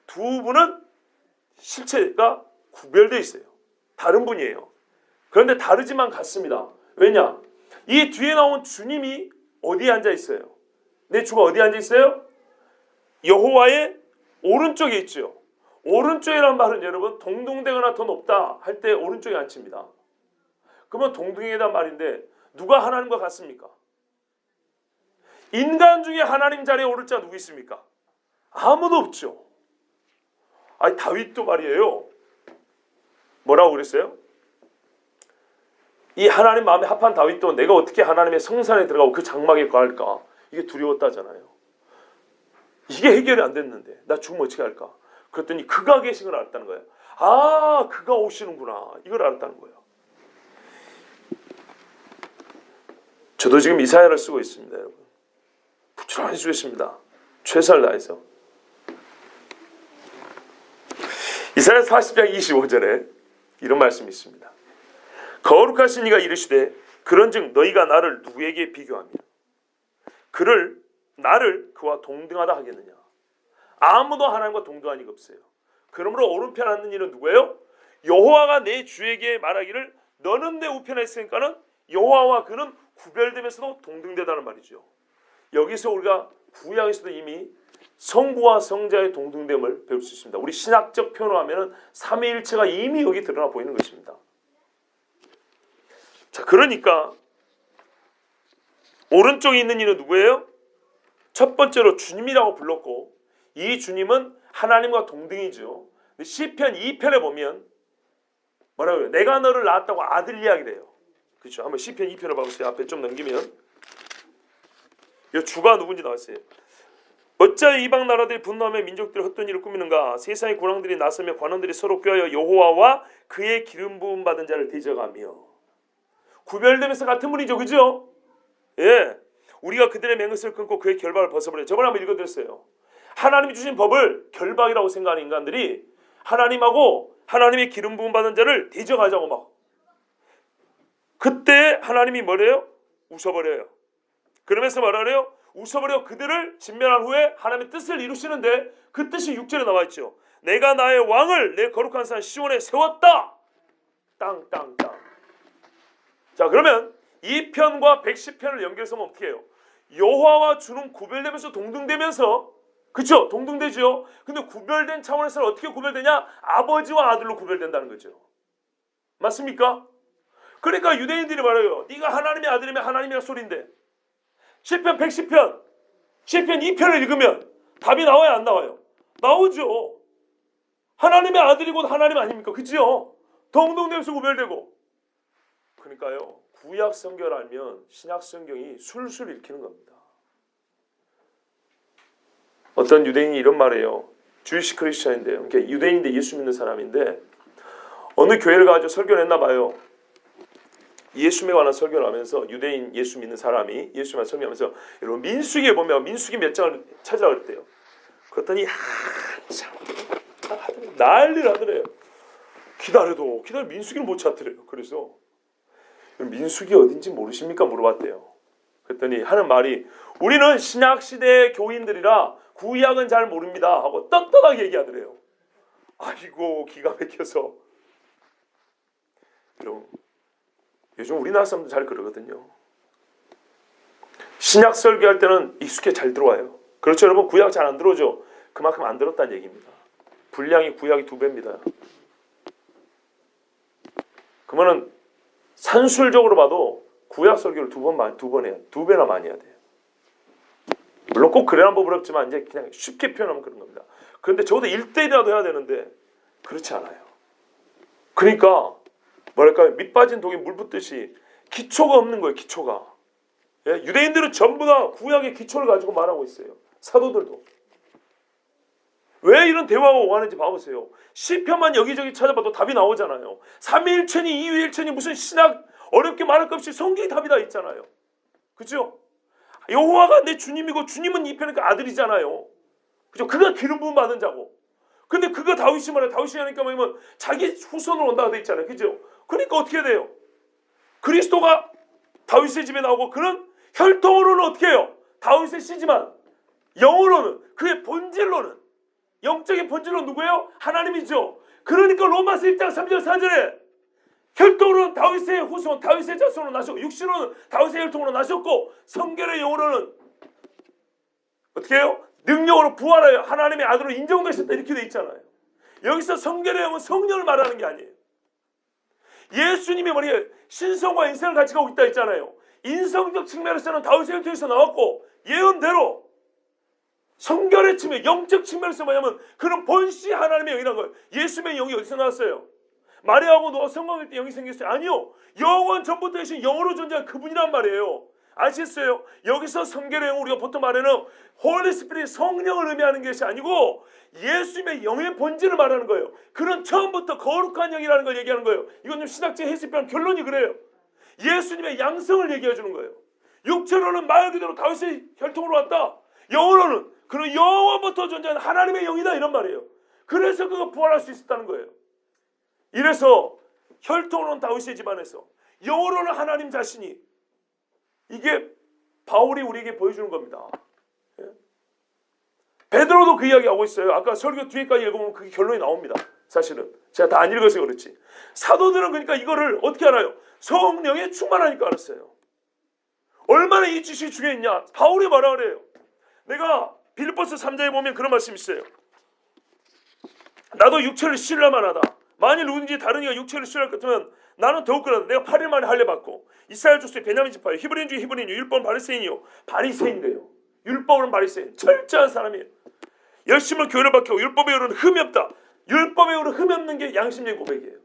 두 분은 실체가 구별되어 있어요. 다른 분이에요. 그런데 다르지만 같습니다. 왜냐? 이 뒤에 나온 주님이 어디에 앉아 있어요? 내 주가 어디에 앉아 있어요? 여호와의 오른쪽에 있죠. 오른쪽이란 말은 여러분 동등되거나 더 높다 할 때 오른쪽에 앉힙니다. 그러면 동등이란 말인데 누가 하나님과 같습니까? 인간 중에 하나님 자리에 오를 자 누구 있습니까? 아무도 없죠. 아니 다윗도 말이에요. 뭐라고 그랬어요? 이 하나님 마음에 합한 다윗도 내가 어떻게 하나님의 성산에 들어가고 그 장막에 거할까? 이게 두려웠다잖아요. 이게 해결이 안 됐는데 나 죽으면 어떻게 할까? 그랬더니 그가 계신 걸 알았다는 거예요. 아 그가 오시는구나. 이걸 알았다는 거예요. 저도 지금 이사야를 쓰고 있습니다. 여러분. 부지런히 쓰고 있습니다. 최선을 다해서. 이사야 40장 25절에 이런 말씀이 있습니다. 거룩하신 이가 이르시되 그런즉 너희가 나를 누구에게 비교하며 나를 그와 동등하다 하겠느냐. 아무도 하나님과 동등한 이가 없어요. 그러므로 오른편 앉는 이는 누구예요? 여호와가 내 주에게 말하기를 너는 내 우편에 있으니까는 여호와와 그는 구별되면서도 동등되다는 말이죠. 여기서 우리가 구약에서도 이미 성부와 성자의 동등됨을 배울 수 있습니다. 우리 신학적 표현으로 하면은 삼위일체가 이미 여기 드러나 보이는 것입니다. 자, 그러니까 오른쪽에 있는 이는 누구예요? 첫 번째로 주님이라고 불렀고 이 주님은 하나님과 동등이죠. 시편 2편에 보면 뭐라고 해요? 내가 너를 낳았다고 아들 이야기를 해요. 그렇죠. 한번 시편 2편을 봐보세요. 앞에 좀 넘기면 이 주가 누군지 나왔어요. 어찌하여 이방 나라들이 분노하며 민족들이 헛된 일을 꾸미는가. 세상의 군왕들이 나서며 관원들이 서로 꾀하여 여호와와 그의 기름 부음 받은 자를 대적하며. 구별되면서 같은 분이죠. 그죠? 예, 우리가 그들의 맹것을 끊고 그의 결박을 벗어버려. 저번에 한번 읽어드렸어요. 하나님이 주신 법을 결박이라고 생각하는 인간들이 하나님하고 하나님의 기름 부음 받은 자를 대적하자고 막. 그때 하나님이 뭐래요? 웃어버려요. 그러면서 말하래요. 웃어버려 그들을 진멸한 후에 하나님의 뜻을 이루시는데 그 뜻이 6절에 나와 있죠. 내가 나의 왕을 내 거룩한 산 시온에 세웠다. 땅땅땅. 자, 그러면 2편과 110편을 연결해서 하면 어떻게 해요? 여호와와 주는 구별되면서 동등되면서, 그렇죠? 동등되죠. 근데 구별된 차원에서는 어떻게 구별되냐? 아버지와 아들로 구별된다는 거죠. 맞습니까? 그러니까 유대인들이 말해요. 네가 하나님의 아들이면 하나님이란 소리인데 시편 110편, 시편 2편을 읽으면 답이 나와요, 안 나와요? 나오죠. 하나님의 아들이고 하나님 아닙니까? 그치요? 동등되면서 구별되고. 그러니까요, 구약 성경을 알면 신약 성경이 술술 읽히는 겁니다. 어떤 유대인이 이런 말이에요. 주이시 크리스천인데요. 그러니까 유대인인데 예수 믿는 사람인데 어느 교회를 가서 설교를 했나 봐요. 예수에 관한 설교를 하면서 유대인 예수 믿는 사람이 예수만 설명하면서 여러분 민수기에 보면 민수기 몇 장을 찾아라 그랬대요. 그랬더니 한참 난리를 하더래요. 기다려 민수기를 못 찾더래요. 그래서 민수기 어딘지 모르십니까? 물어봤대요. 그랬더니 하는 말이 우리는 신약시대의 교인들이라 구약은 잘 모릅니다 하고 떳떳하게 얘기하더래요. 아이고 기가 막혀서. 여러분 요즘 우리나라 사람도 잘 그러거든요. 신약 설교할 때는 익숙해 잘 들어와요. 그렇죠 여러분? 구약 잘 안 들어오죠? 그만큼 안 들었다는 얘기입니다. 분량이 구약이 2배입니다. 그러면은 산술적으로 봐도 구약 설교를 두 번 해야, 2배나 많이 해야 돼요. 물론 꼭 그래야 법은 없지만 이제 그냥 쉽게 표현하면 그런 겁니다. 그런데 적어도 1대1이라도 해야 되는데 그렇지 않아요. 그러니까 뭐랄까요? 밑 빠진 독에 물 붓듯이 기초가 없는 거예요. 기초가. 예? 유대인들은 전부 다 구약의 기초를 가지고 말하고 있어요. 사도들도. 왜 이런 대화가 오가는지 봐보세요. 시편만 여기저기 찾아봐도 답이 나오잖아요. 삼위일체니 이유일체니 무슨 신학 어렵게 말할 것 없이 성경이 답이 다 있잖아요. 그죠? 여호와가 내 주님이고 주님은 이 편의 아들이잖아요. 그죠? 그가 기름 부음 받은 자고. 근데 그가 다윗이 말해. 다윗이 하니까 뭐냐면 자기 후손으로 온다고 돼 있잖아요. 그죠? 그러니까 어떻게 돼요? 그리스도가 다윗의 집에 나오고 그는 혈통으로는 어떻게 해요? 다윗의 씨지만 영으로는 그의 본질로는 영적인 본질로 누구예요? 하나님이죠. 그러니까 로마서 1장 3절 4절에 혈통으로는 다윗의 후손, 다윗의 자손으로 나셨고 육신으로는 다윗의 혈통으로 나셨고 성결의 영으로는 어떻게 해요? 능력으로 부활하여 하나님의 아들로 인정되셨다 이렇게 돼 있잖아요. 여기서 성결의 영은 성령을 말하는 게 아니에요. 예수님이 뭐예요? 신성과 인생을 같이 가고 있다 했잖아요. 인성적 측면에서는 다윗의 혈통에서 나왔고 예언대로 성결의 측면, 영적 측면에서 뭐냐면 그런 본시 하나님의 영이라는 거예요. 예수님의 영이 어디서 나왔어요? 마리아하고 노아 성공할 때 영이 생겼어요? 아니요. 영원 전부터 계신 영으로 존재한 그분이란 말이에요. 아시겠어요? 여기서 성결의 영 우리가 보통 말하는 홀리 스피릿 성령을 의미하는 것이 아니고 예수님의 영의 본질을 말하는 거예요. 그는 처음부터 거룩한 영이라는 걸 얘기하는 거예요. 이건 좀 신학적 해석이랑 결론이 그래요. 예수님의 양성을 얘기해 주는 거예요. 육체로는 말 그대로 다윗의 혈통으로 왔다. 영으로는 그는 영원부터 존재하는 하나님의 영이다 이런 말이에요. 그래서 그가 부활할 수 있었다는 거예요. 이래서 혈통으로는 다윗의 집안에서 영으로는 하나님 자신이 이게 바울이 우리에게 보여주는 겁니다. 예? 베드로도 그 이야기 하고 있어요. 아까 설교 뒤에까지 읽어보면 그게 결론이 나옵니다. 사실은 제가 다 안 읽어서 그렇지. 사도들은 그러니까 이거를 어떻게 알아요? 성령에 충만하니까 알았어요. 얼마나 이 지식이 중요했냐. 바울이 뭐라 그래요? 내가 빌립보서 3장에 보면 그런 말씀이 있어요. 나도 육체를 신뢰만 하다. 만일 누군지 다른 이가 육체를 신뢰할 것 같으면 나는 더욱 그러다. 내가 8일 만에 할례 받고 이스라엘 족속의 베냐민 지파요. 히브리인 중에 히브리인이요. 율법은 바리새인이요. 바리새인이래요. 율법은 바리새인. 철저한 사람이에요. 열심을 교회를 박히고 율법의 의로는 흠이 없다. 율법의 의로 흠이 없는 게 양심적인 고백이에요.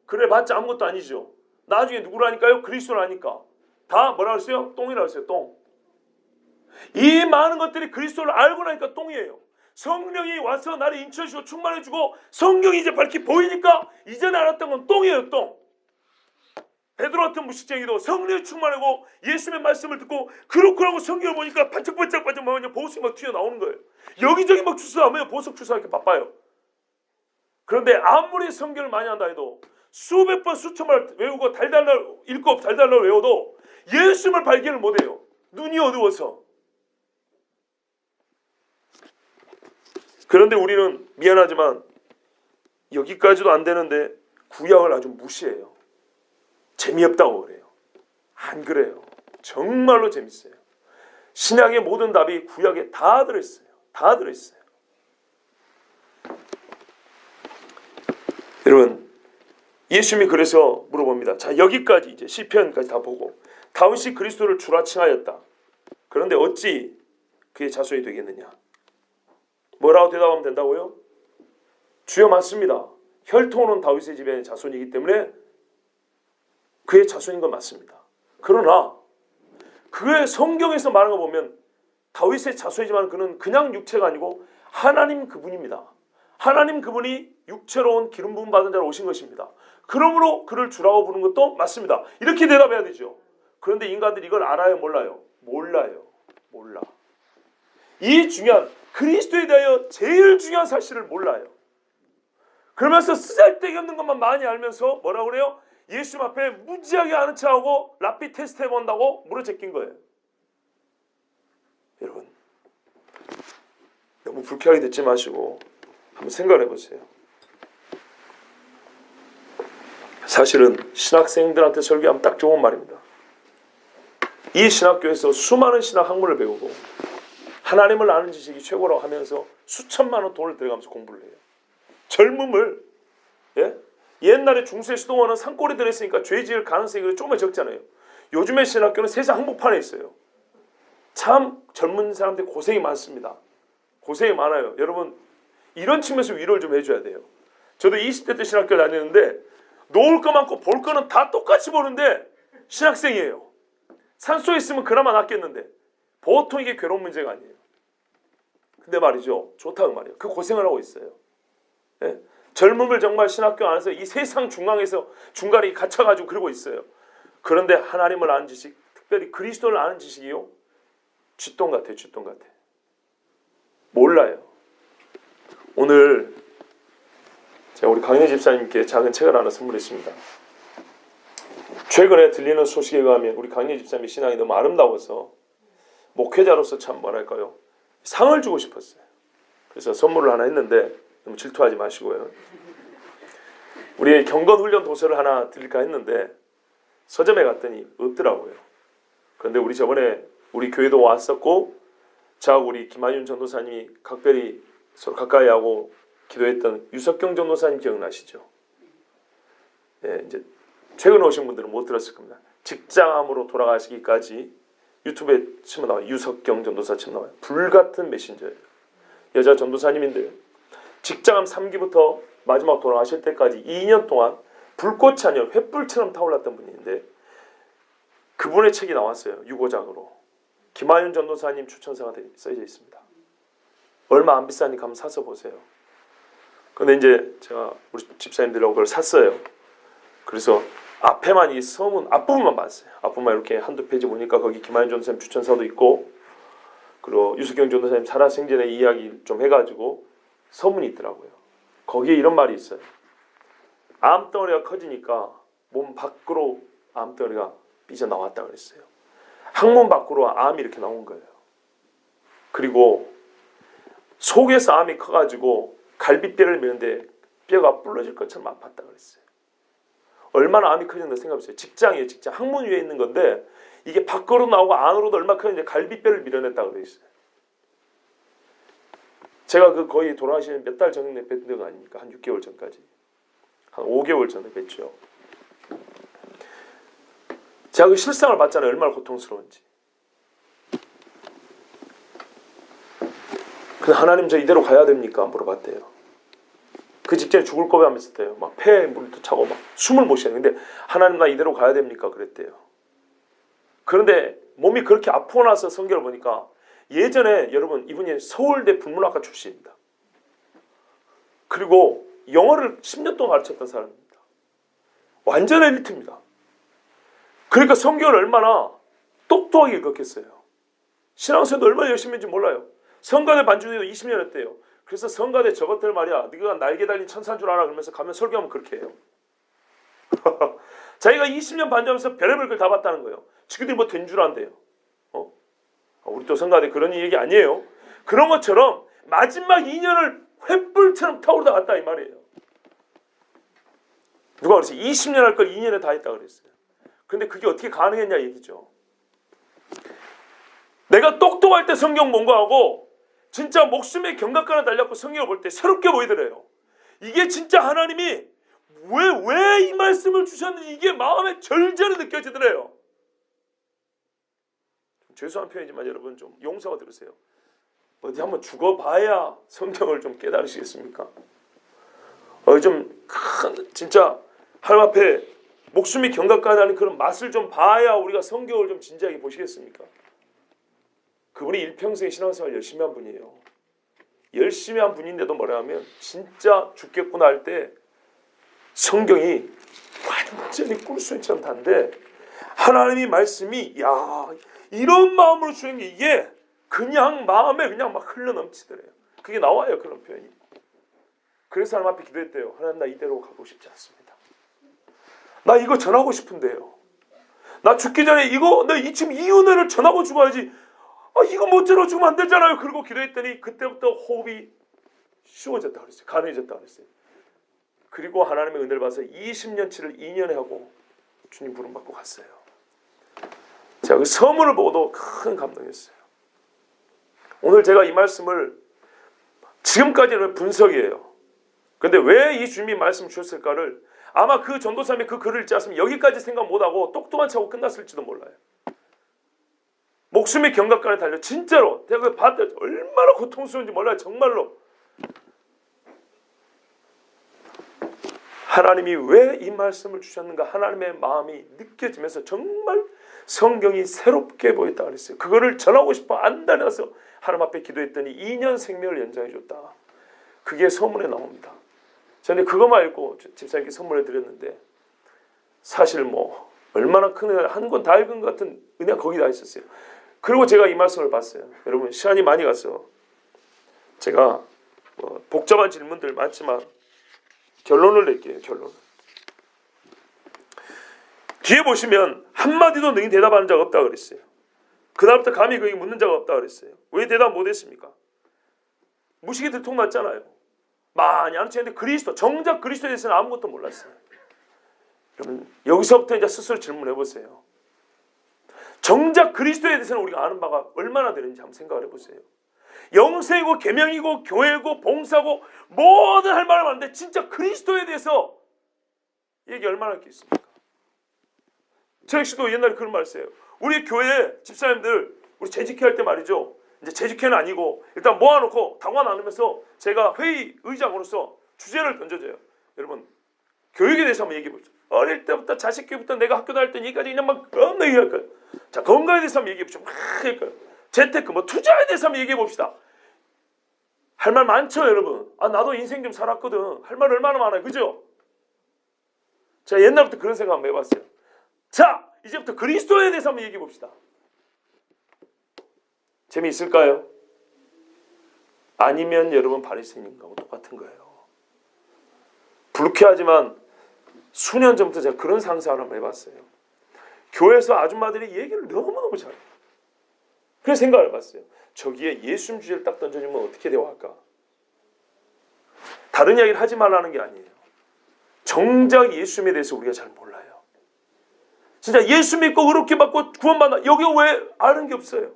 그래 봤자 아무것도 아니죠. 나중에 누구라니까요? 그리스도라니까. 다 뭐라고 했어요? 똥이라고 했어요. 똥. 이 많은 것들이 그리스도를 알고 나니까 똥이에요. 성령이 와서 나를 인쳐주고 충만해주고 성경이 이제 밝히 보이니까 이전에 알았던 건 똥이에요. 똥. 베드로 같은 무식쟁이도 성령이 충만하고 예수님의 말씀을 듣고 그렇고 성경을 보니까 반짝반짝 막 보석이 막 튀어나오는 거예요. 여기저기 막 주소하면 보석 주소하기 바빠요. 그런데 아무리 성경을 많이 한다 해도 수백 번 수천 번 외우고 달달달 읽고 달달달 외워도 예수님을 발견을 못해요. 눈이 어두워서. 그런데 우리는 미안하지만 여기까지도 안 되는데 구약을 아주 무시해요. 재미없다고 그래요. 안 그래요. 정말로 재밌어요. 신약의 모든 답이 구약에 다 들어있어요. 다 들어있어요. 여러분, 예수님이 그래서 물어봅니다. 자, 여기까지 이제 시편까지 다 보고 다윗이 그리스도를 주라 칭하였다. 그런데 어찌 그의 자손이 되겠느냐? 뭐라고 대답하면 된다고요? 주여 맞습니다. 혈통은 다윗의 집의 자손이기 때문에 그의 자손인 건 맞습니다. 그러나 그의 성경에서 말하는 거 보면 다윗의 자손이지만 그는 그냥 육체가 아니고 하나님 그분입니다. 하나님 그분이 육체로 온 기름 부음 받은 자로 오신 것입니다. 그러므로 그를 주라고 부르는 것도 맞습니다. 이렇게 대답해야 되죠. 그런데 인간들이 이걸 알아요? 몰라요? 몰라요. 몰라. 이 중요한 그리스도에 대하여 제일 중요한 사실을 몰라요. 그러면서 쓰잘데기 없는 것만 많이 알면서 뭐라고 그래요? 예수님 앞에 무지하게 아는 척하고 랍비 테스트 해본다고 물어 제낀 거예요. 여러분, 너무 불쾌하게 듣지 마시고 한번 생각해 보세요. 사실은 신학생들한테 설교하면 딱 좋은 말입니다. 이 신학교에서 수많은 신학 학문을 배우고 하나님을 아는 지식이 최고라고 하면서 수천만 원 돈을 들여가면서 공부를 해요. 젊음을 옛날에 중세 수도원은 산골에 들어있으니까 죄 지을 가능성이 조금 적잖아요. 요즘의 신학교는 세상 한복판에 있어요. 참 젊은 사람들 고생이 많습니다. 고생이 많아요. 여러분 이런 측면에서 위로를 좀 해줘야 돼요. 저도 20대 때 신학교를 다녔는데 놓을 거 많고 볼 거는 다 똑같이 보는데 신학생이에요. 산속에 있으면 그나마 낫겠는데 보통 이게 괴로운 문제가 아니에요. 근데 말이죠. 좋다고 말이에요. 그 고생을 하고 있어요. 예? 젊음을 정말 신학교 안에서 이 세상 중앙에서 중간에 갇혀가지고 그러고 있어요. 그런데 하나님을 아는 지식, 특별히 그리스도를 아는 지식이요. 쥐똥 같아요. 쥐똥 같아. 몰라요. 오늘 제가 우리 강현 집사님께 작은 책을 하나 선물했습니다. 최근에 들리는 소식에 의하면 우리 강현 집사님의 신앙이 너무 아름다워서 목회자로서 참 뭐랄까요. 상을 주고 싶었어요. 그래서 선물을 하나 했는데 너무 질투하지 마시고요. 우리 경건훈련 도서를 하나 드릴까 했는데 서점에 갔더니 없더라고요. 그런데 우리 저번에 우리 교회도 왔었고 저하고 우리 김한윤 전도사님이 각별히 서로 가까이 하고 기도했던 유석경 전도사님 기억나시죠? 예, 이제 최근에 오신 분들은 못 들었을 겁니다. 직장암으로 돌아가시기까지 유튜브에 치면 나와요. 유석경 전도사 치면 나와요. 불같은 메신저예요. 여자 전도사님인데 직장암 3기부터 마지막 돌아가실 때까지 2년 동안 불꽃이 아니라 횃불처럼 타올랐던 분인데 그분의 책이 나왔어요. 유고작으로. 김하윤 전도사님 추천사가 써져 있습니다. 얼마 안 비싸니까 한번 사서 보세요. 근데 이제 제가 우리 집사님들하고 그걸 샀어요. 그래서 앞에만 이 서문 앞부분만 봤어요. 앞부분만 이렇게 한두 페이지 보니까 거기 김하윤 전도사님 추천사도 있고 그리고 유석경 전도사님 살아생전의 이야기 좀 해가지고 서문이 있더라고요. 거기에 이런 말이 있어요. 암덩어리가 커지니까 몸 밖으로 암덩어리가 삐져나왔다 그랬어요. 항문 밖으로 암이 이렇게 나온 거예요. 그리고 속에서 암이 커가지고 갈비뼈를 미는데 뼈가 부러질 것처럼 아팠다 그랬어요. 얼마나 암이 커진다 생각해보세요. 직장이에요. 직장. 항문 위에 있는 건데 이게 밖으로 나오고 안으로도 얼마나 커지는데 갈비뼈를 밀어냈다 그랬어요. 제가 그 거의 돌아가시는 몇 달 전에 뵀던 거 아닙니까? 한 6개월 전까지. 한 5개월 전에 뵀죠. 제가 그 실상을 봤잖아요. 얼마나 고통스러운지. 근데 하나님 저 이대로 가야 됩니까? 물어봤대요. 그 직전에 죽을 고비하면서 막 폐에 물도 차고 막 숨을 못 쉬어요. 근데 하나님 나 이대로 가야 됩니까? 그랬대요. 그런데 몸이 그렇게 아프고 나서 성경을 보니까 예전에 여러분 이분이 서울대 불문학과 출신입니다. 그리고 영어를 10년 동안 가르쳤던 사람입니다. 완전 엘리트입니다. 그러니까 성경을 얼마나 똑똑하게 읽었겠어요. 신앙생활도 얼마나 열심히 했는지 몰라요. 성가대 반주도 20년 했대요. 그래서 성가대 저것들 말이야 네가 날개 달린 천사인 줄 알아 그러면서 가면 설교하면 그렇게 해요. 자기가 20년 반주하면서 별의별 걸 다 봤다는 거예요. 지그들이 뭐 된 줄 안대요. 우리 또 성가대 그런 얘기 아니에요. 그런 것처럼 마지막 2년을 횃불처럼 타오르다 갔다 이 말이에요. 누가 그랬어요? 20년 할 걸 2년에 다 했다 그랬어요. 근데 그게 어떻게 가능했냐 얘기죠. 내가 똑똑할 때 성경 본거하고 진짜 목숨의 경각가나 달렸고 성경을 볼 때 새롭게 보이더래요. 이게 진짜 하나님이 왜 이 말씀을 주셨는지 이게 마음에 절절히 느껴지더래요. 죄송한 표현이지만 여러분 좀 용서가 들으세요. 어디 한번 죽어봐야 성경을 좀 깨달으시겠습니까? 좀 큰 진짜 하나님 앞에 목숨이 경각가다는 그런 맛을 좀 봐야 우리가 성경을 좀 진지하게 보시겠습니까? 그분이 일평생 신앙생활 열심히 한 분이에요. 열심히 한 분인데도 뭐라 하면 진짜 죽겠구나 할 때 성경이 완전히 꿀수인처럼 단데 하나님이 말씀이 야 이런 마음으로 주는 게 이게 그냥 마음에 그냥 막 흘러넘치더래요. 그게 나와요. 그런 표현이. 그래서 하나님 앞에 기도했대요. 하나님 나 이대로 가고 싶지 않습니다. 나 이거 전하고 싶은데요. 나 죽기 전에 이거 나 지금 이 은혜를 전하고 죽어야지. 이거 못 전하고 죽으면 안 되잖아요. 그리고 기도했더니 그때부터 호흡이 쉬워졌다 그랬어요. 가능해졌다 그랬어요. 그리고 하나님의 은혜를 받아서 20년치를 2년에 하고 주님 부름 받고 갔어요. 제가 그 서문을 보고도 큰 감동했어요. 오늘 제가 이 말씀을 지금까지는 분석이에요. 그런데 왜 이 주님이 말씀 주셨을까를 아마 그 전도사님이 그 글을 읽지 않았으면 여기까지 생각 못하고 똑똑한 척하고 끝났을지도 몰라요. 목숨이 경각간에 달려 진짜로 제가 그 봤을 때 얼마나 고통스러운지 몰라요. 정말로. 하나님이 왜 이 말씀을 주셨는가 하나님의 마음이 느껴지면서 정말 성경이 새롭게 보였다 그랬어요. 그거를 전하고 싶어 안달나서 하나님 앞에 기도했더니 2년 생명을 연장해 줬다. 그게 서문에 나옵니다. 저는 그것만 읽고 집사님께 선물해 드렸는데 사실 뭐 얼마나 큰 은혜 한 권 다 읽은 것 같은 은혜가 거기 다 있었어요. 그리고 제가 이 말씀을 봤어요. 여러분 시간이 많이 가서 제가 뭐 복잡한 질문들 많지만 결론을 낼게요. 결론. 뒤에 보시면 한마디도 너희 대답하는 자가 없다 그랬어요. 그다음부터 감히 그에게 묻는 자가 없다 그랬어요. 왜 대답 못했습니까? 무식이 들통났잖아요. 많이 아는 척했는데 그리스도 정작 그리스도에 대해서는 아무것도 몰랐어요. 여러분 여기서부터 이제 스스로 질문해 보세요. 정작 그리스도에 대해서는 우리가 아는 바가 얼마나 되는지 한번 생각을 해보세요. 영생이고 계명이고 교회고 봉사고 뭐든 할 말은 많은데 진짜 그리스도에 대해서 얘기 얼마나 할 게 있습니까? 저 역시도 옛날에 그런 말 했어요. 우리 교회 집사님들 우리 재직회 할 때 말이죠. 이제 재직회는 아니고 일단 모아놓고 당화 나누면서 제가 회의 의장으로서 주제를 던져줘요. 여러분 교육에 대해서 한번 얘기해 보죠. 어릴 때부터 자식 교육부터 내가 학교 다닐 때 얘기까지 그냥 막 겁나 얘기할 거예요. 자 건강에 대해서 한번 얘기해 보죠. 막 얘기할 거예요. 재테크 뭐 투자에 대해서 한번 얘기해 봅시다. 할 말 많죠 여러분. 나도 인생 좀 살았거든. 할 말 얼마나 많아요. 그죠? 제가 옛날부터 그런 생각 한번 해봤어요. 자 이제부터 그리스도에 대해서 한번 얘기해 봅시다. 재미있을까요? 아니면 여러분 바리새인인가하고 똑같은 거예요. 불쾌하지만 수년 전부터 제가 그런 상상을 한번 해봤어요. 교회에서 아줌마들이 얘기를 너무너무 잘해요. 그래서 생각을 해봤어요. 저기에 예수님 주제를 딱 던져주면 어떻게 대화할까? 다른 이야기를 하지 말라는 게 아니에요. 정작 예수님에 대해서 우리가 잘 몰라요. 진짜 예수 믿고 의롭게 받고 구원받나 여기 왜 아는 게 없어요.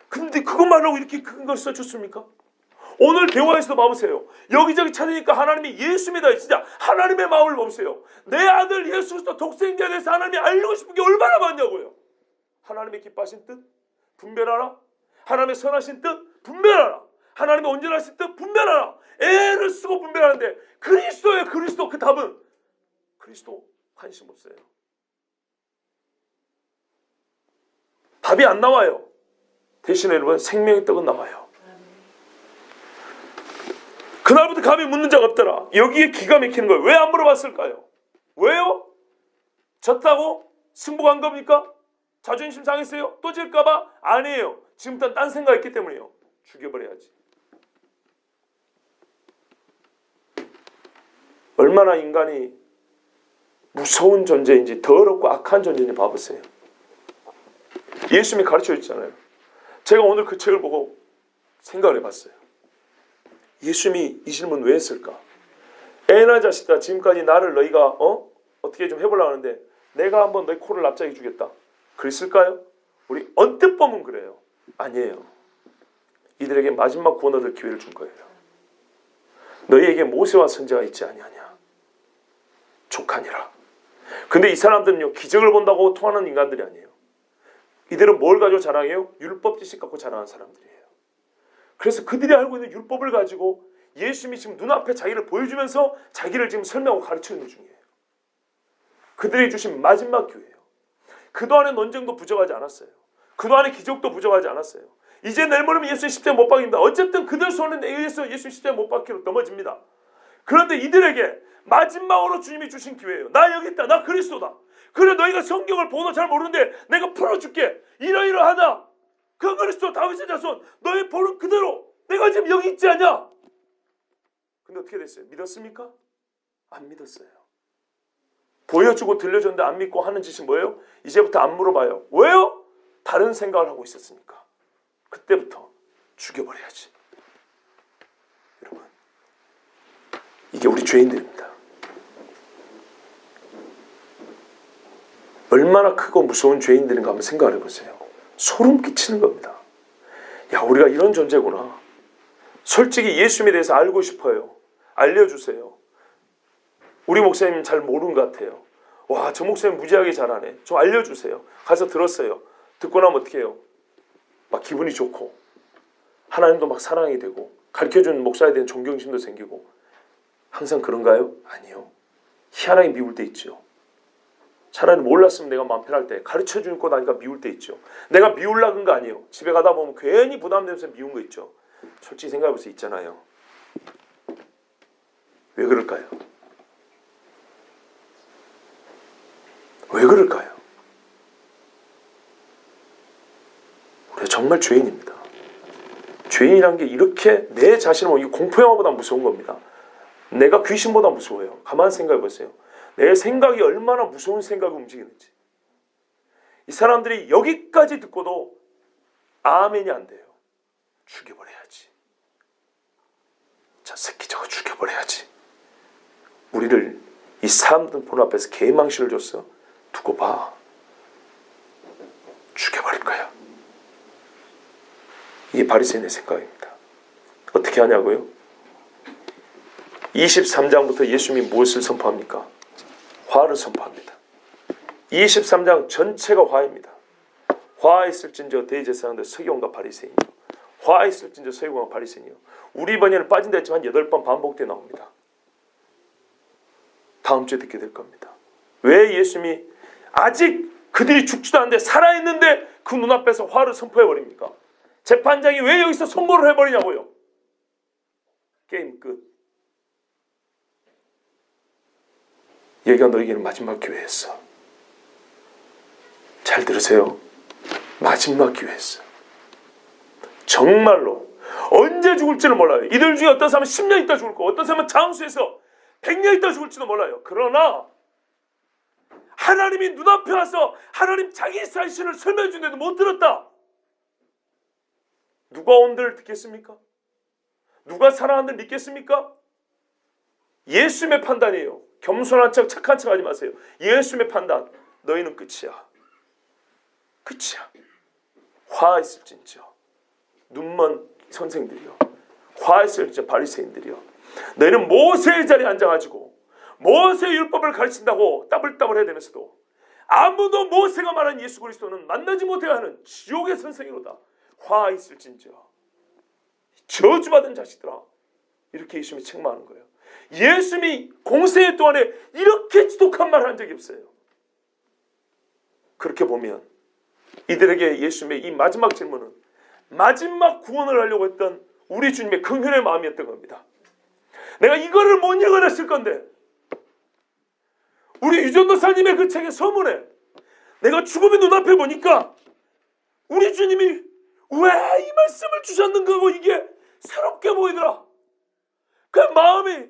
근데 그것만 하고 이렇게 큰 걸 써줬습니까? 오늘 대화에서도 봐보세요. 여기저기 찾으니까 하나님이 예수입니다. 진짜 하나님의 마음을 보세요. 내 아들 예수 그리스도 독생자에 대해서 하나님이 알고 싶은 게 얼마나 많냐고요. 하나님의 기뻐하신 뜻 분별하라. 하나님의 선하신 뜻 분별하라. 하나님이 언제나 하실 때 분별하라. 애를 쓰고 분별하는데 그리스도예요. 그리스도. 그 답은 그리스도 관심 없어요. 답이 안 나와요. 대신에 여러분 생명의 떡은 나와요. 그날부터 감히 묻는 자가 없더라. 여기에 기가 막히는 거예요. 왜 안 물어봤을까요? 왜요? 졌다고? 승복한 겁니까? 자존심 상했어요? 또 질까봐? 아니에요. 지금부터 딴 생각했기 때문이에요. 죽여버려야지. 얼마나 인간이 무서운 존재인지, 더럽고 악한 존재인지 봐보세요. 예수님이 가르쳐 주잖아요. 제가 오늘 그 책을 보고 생각을 해봤어요. 예수님이 이 질문 왜 했을까? 애나 자식들아, 지금까지 나를 너희가 어떻게 좀 해보려고 하는데 내가 한번 너희 코를 납작해 주겠다. 그랬을까요? 우리 언뜻 보면 그래요. 아니에요. 이들에게 마지막 구원 얻을 기회를 준 거예요. 너희에게 모세와 선지자가 있지 아니하냐. 족하니라. 근데 이 사람들은요, 기적을 본다고 통하는 인간들이 아니에요. 이들은 뭘 가지고 자랑해요? 율법 지식 갖고 자랑하는 사람들이에요. 그래서 그들이 알고 있는 율법을 가지고 예수님이 지금 눈앞에 자기를 보여주면서 자기를 지금 설명하고 가르치는 중이에요. 그들이 주신 마지막 기회예요. 그동안의 논쟁도 부족하지 않았어요. 그동안의 기적도 부족하지 않았어요. 이제 내일 모레면 예수님 십자가에 못 박힙니다. 어쨌든 그들 손에 의해서 예수님 십자가에 못 박히로 넘어집니다. 그런데 이들에게 마지막으로 주님이 주신 기회예요. 나 여기 있다. 나 그리스도다. 그래, 너희가 성경을 보도 잘 모르는데 내가 풀어줄게. 이러이러하다. 그 그리스도 다윗의 자손, 너희 보는 그대로 내가 지금 여기 있지 않냐? 근데 어떻게 됐어요? 믿었습니까? 안 믿었어요. 보여주고 들려줬는데 안 믿고 하는 짓이 뭐예요? 이제부터 안 물어봐요. 왜요? 다른 생각을 하고 있었으니까. 그때부터 죽여버려야지. 여러분, 이게 우리 죄인들입니다. 얼마나 크고 무서운 죄인들인가 한번 생각을 해보세요. 소름 끼치는 겁니다. 야, 우리가 이런 존재구나. 솔직히 예수님에 대해서 알고 싶어요. 알려주세요. 우리 목사님 잘 모르는 것 같아요. 와, 저 목사님 무지하게 잘하네. 좀 알려주세요. 가서 들었어요. 듣고 나면 어떻게 해요? 막 기분이 좋고 하나님도 막 사랑이 되고 가르쳐주는 목사에 대한 존경심도 생기고. 항상 그런가요? 아니요. 희한하게 미울 때 있죠. 차라리 몰랐으면 내가 마음 편할 때, 가르쳐주는 거 나니까 미울 때 있죠. 내가 미울라 그런 거 아니에요. 집에 가다 보면 괜히 부담되면서 미운 거 있죠. 솔직히 생각해볼 수 있잖아요. 왜 그럴까요? 왜 그럴까요? 우리가 정말 죄인입니다. 죄인이란 게 이렇게 내 자신을 보면 공포영화보다 무서운 겁니다. 내가 귀신보다 무서워요. 가만 생각해 보세요. 내 생각이 얼마나 무서운 생각이 움직이는지. 이 사람들이 여기까지 듣고도 아멘이 안 돼요. 죽여버려야지. 저 새끼 저거 죽여버려야지. 우리를 이 사람들 본 앞에서 개망신을 줬어. 두고 봐. 죽여버릴 거야. 이게 바리새인의 생각입니다. 어떻게 하냐고요? 23장부터 예수님이 무엇을 선포합니까? 화를 선포합니다. 23장 전체가 화입니다. 화있을진저 대제사장들 서기관과 바리새인이요. 화있을진저 서기관과 바리새인이요. 우리 번역은 빠진다 했지만 8번 반복되어 나옵니다. 다음 주에 듣게 될 겁니다. 왜 예수님이 아직 그들이 죽지도 않는데 살아있는데 그 눈앞에서 화를 선포해버립니까? 재판장이 왜 여기서 선고를 해버리냐고요. 게임 끝. 여기가 너에게는 마지막 기회였어. 잘 들으세요. 마지막 기회였어. 정말로 언제 죽을지는 몰라요. 이들 중에 어떤 사람은 10년 있다 죽을 거고 어떤 사람은 장수에서 100년 있다 죽을지도 몰라요. 그러나 하나님이 눈앞에 와서 하나님 자기 자신을 설명해 주는데도 못 들었다. 누가 온들 듣겠습니까? 누가 사랑하는 들 믿겠습니까? 예수님의 판단이에요. 겸손한 척 착한 척 하지 마세요. 예수님의 판단. 너희는 끝이야. 끝이야. 화 있을진저 눈먼 선생들이요. 화 있을진저 바리새인들이요. 너희는 모세의 자리에 앉아가지고 모세의 율법을 가르친다고 따블따블 해야 되면서도 아무도 모세가 말한 예수 그리스도는 만나지 못해야 하는 지옥의 선생이로다. 화 있을진저. 저주받은 자식들아. 이렇게 예수님이 책망하는 거예요. 예수님이 공생애 동안에 이렇게 지독한 말을 한 적이 없어요. 그렇게 보면 이들에게 예수님의 이 마지막 질문은 마지막 구원을 하려고 했던 우리 주님의 긍휼의 마음이었던 겁니다. 내가 이거를 못 읽어냈을 건데, 우리 유전도사님의 그 책의 서문에 내가 죽음의 눈앞에 보니까 우리 주님이 왜 이 말씀을 주셨는가 하고 이게 새롭게 보이더라. 그 마음이,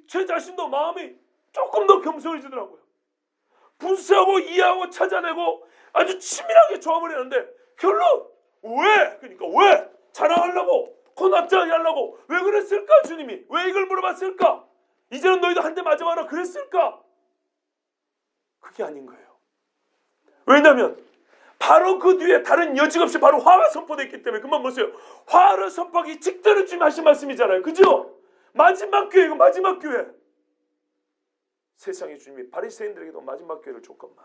제 자신도 마음이 조금 더 겸손해지더라고요. 분석하고 이해하고 찾아내고 아주 치밀하게 조합을 했는데 결론 왜? 그러니까 왜? 자랑하려고, 코납자하게 하려고 왜 그랬을까? 주님이 왜 이걸 물어봤을까? 이제는 너희도 한 대 맞아봐라 그랬을까? 그게 아닌 거예요. 왜냐하면 바로 그 뒤에 다른 여지가 없이 바로 화가 선포됐기 때문에. 그만 보세요. 화를 선포하기 직전에 주님 하신 말씀이잖아요. 그죠? 마지막 기회, 이거 마지막 기회. 세상의 주님이 바리새인들에게도 마지막 기회를 줬건만,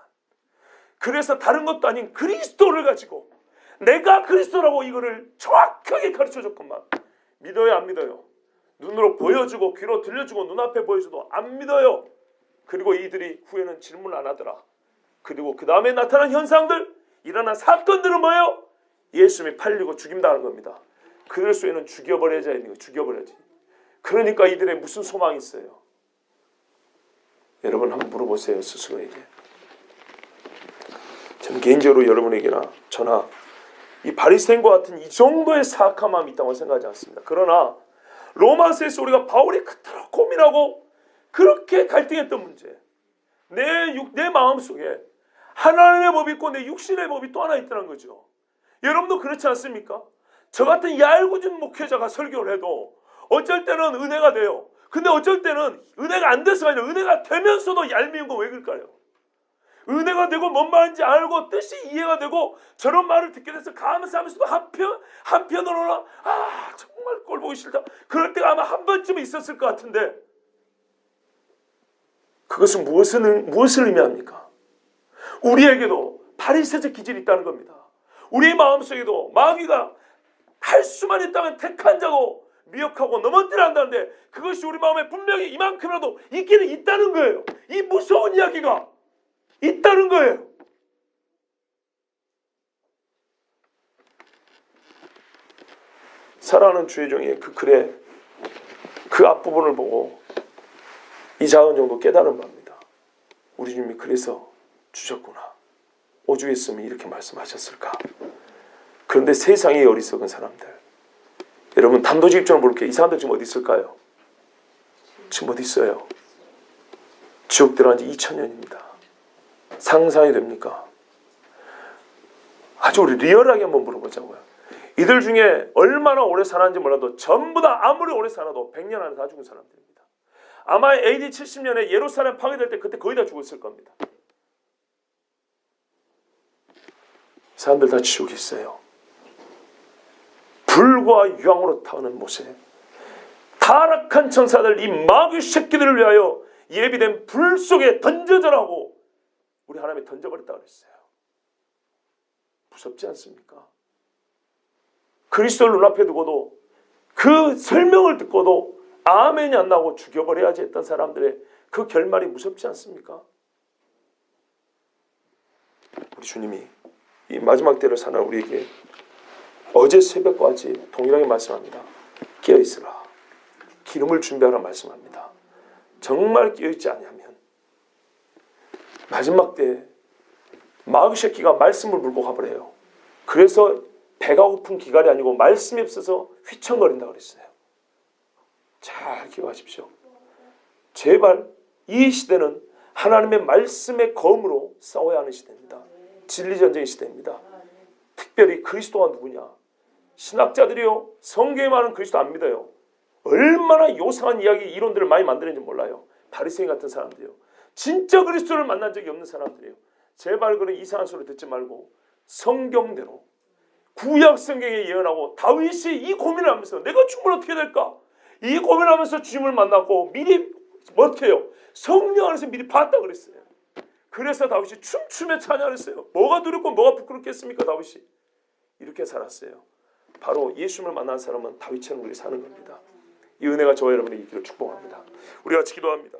그래서 다른 것도 아닌 그리스도를 가지고 내가 그리스도라고 이거를 정확하게 가르쳐줬건만 믿어요 안 믿어요? 눈으로 보여주고 귀로 들려주고 눈앞에 보여줘도 안 믿어요. 그리고 이들이 후에는 질문을 안 하더라. 그리고 그 다음에 나타난 현상들, 일어난 사건들은 뭐예요? 예수님이 팔리고 죽임당하는 겁니다. 그들 속에는 죽여버려야지 있는 거예요. 죽여버려야지. 그러니까 이들의 무슨 소망이 있어요? 여러분 한번 물어보세요. 스스로에게. 저는 개인적으로 여러분에게나 저나 이 바리새인과 같은 이 정도의 사악한 마음이 있다고 생각하지 않습니다. 그러나 로마서에서 우리가 바울이 그토록 고민하고 그렇게 갈등했던 문제, 내 마음속에 하나님의 법이 있고 내 육신의 법이 또 하나 있다는 거죠. 여러분도 그렇지 않습니까? 저 같은 얄궂은 목회자가 설교를 해도 어쩔 때는 은혜가 돼요. 근데 어쩔 때는 은혜가 안 돼서가 아니라 은혜가 되면서도 얄미운 거 왜 그럴까요? 은혜가 되고 뭔 말인지 알고 뜻이 이해가 되고 저런 말을 듣게 돼서 감사하면서도 한편으로는 정말 꼴 보기 싫다. 그럴 때가 아마 한 번쯤은 있었을 것 같은데, 그것은 무엇을 의미합니까? 우리에게도 바리새적 기질이 있다는 겁니다. 우리의 마음속에도 마귀가 할 수만 있다면 택한 자고 미혹하고 넘어뜨려 한다는데 그것이 우리 마음에 분명히 이만큼이라도 있기는 있다는 거예요. 이 무서운 이야기가 있다는 거예요. 사랑하는 주의 종의 그 글의 그 앞부분을 보고 이 작은 정도 깨달은 바입니다. 우리 주님이 그래서 주셨구나. 오죽했으면 이렇게 말씀하셨을까. 그런데 세상의 어리석은 사람들, 여러분 단도직입적으로 볼게요. 이 사람들 지금 어디 있을까요? 지금 어디 있어요? 지옥 들어간 지 2000년입니다. 상상이 됩니까? 아주 우리 리얼하게 한번 물어보자고요. 이들 중에 얼마나 오래 살았는지 몰라도 전부 다 아무리 오래 살아도 100년 안에 다 죽은 사람들입니다. 아마 AD 70년에 예루살렘 파괴될 때 그때 거의 다 죽었을 겁니다. 이 사람들 다 지옥에 있어요. 불과 유황으로 타오는 모세, 타락한 천사들, 이 마귀 새끼들을 위하여 예비된 불 속에 던져져라고 우리 하나님이 던져버렸다고 그랬어요. 무섭지 않습니까? 그리스도를 눈앞에 두고도 그 설명을 듣고도 아멘이 안 나오고 죽여버려야지 했던 사람들의 그 결말이 무섭지 않습니까? 우리 주님이 이 마지막 때를 사는 우리에게 어제 새벽까지 동일하게 말씀합니다. 깨어있으라. 기름을 준비하라 말씀합니다. 정말 깨어있지 않으면 마지막 때 마귀 새끼가 말씀을 물고 가버려요. 그래서 배가 고픈 기갈이 아니고 말씀이 없어서 휘청거린다고 그랬어요. 잘 기억하십시오. 제발 이 시대는 하나님의 말씀의 검으로 싸워야 하는 시대입니다. 진리전쟁의 시대입니다. 특별히 그리스도가 누구냐? 신학자들이요, 성경에 말하는 그리스도 안 믿어요. 얼마나 요상한 이야기 이론들을 많이 만드는지 몰라요. 바리새인 같은 사람들이요, 진짜 그리스도를 만난 적이 없는 사람들이에요. 제발 그런 이상한 소리 듣지 말고 성경대로 구약 성경에 예언하고 다윗이 이 고민을 하면서 내가 죽으면 어떻게 될까? 이 고민을 하면서 주님을 만났고 미리 어떻게 해요? 성령 안에서 미리 봤다고 그랬어요. 그래서 다윗이 춤추며 찬양을 했어요. 뭐가 두렵고 뭐가 부끄럽겠습니까? 다윗이 이렇게 살았어요. 바로 예수님을 만난 사람은 다윗처럼 그렇게 사는 겁니다. 이 은혜가 저와 여러분의 있기를 축복합니다. 우리 같이 기도합니다.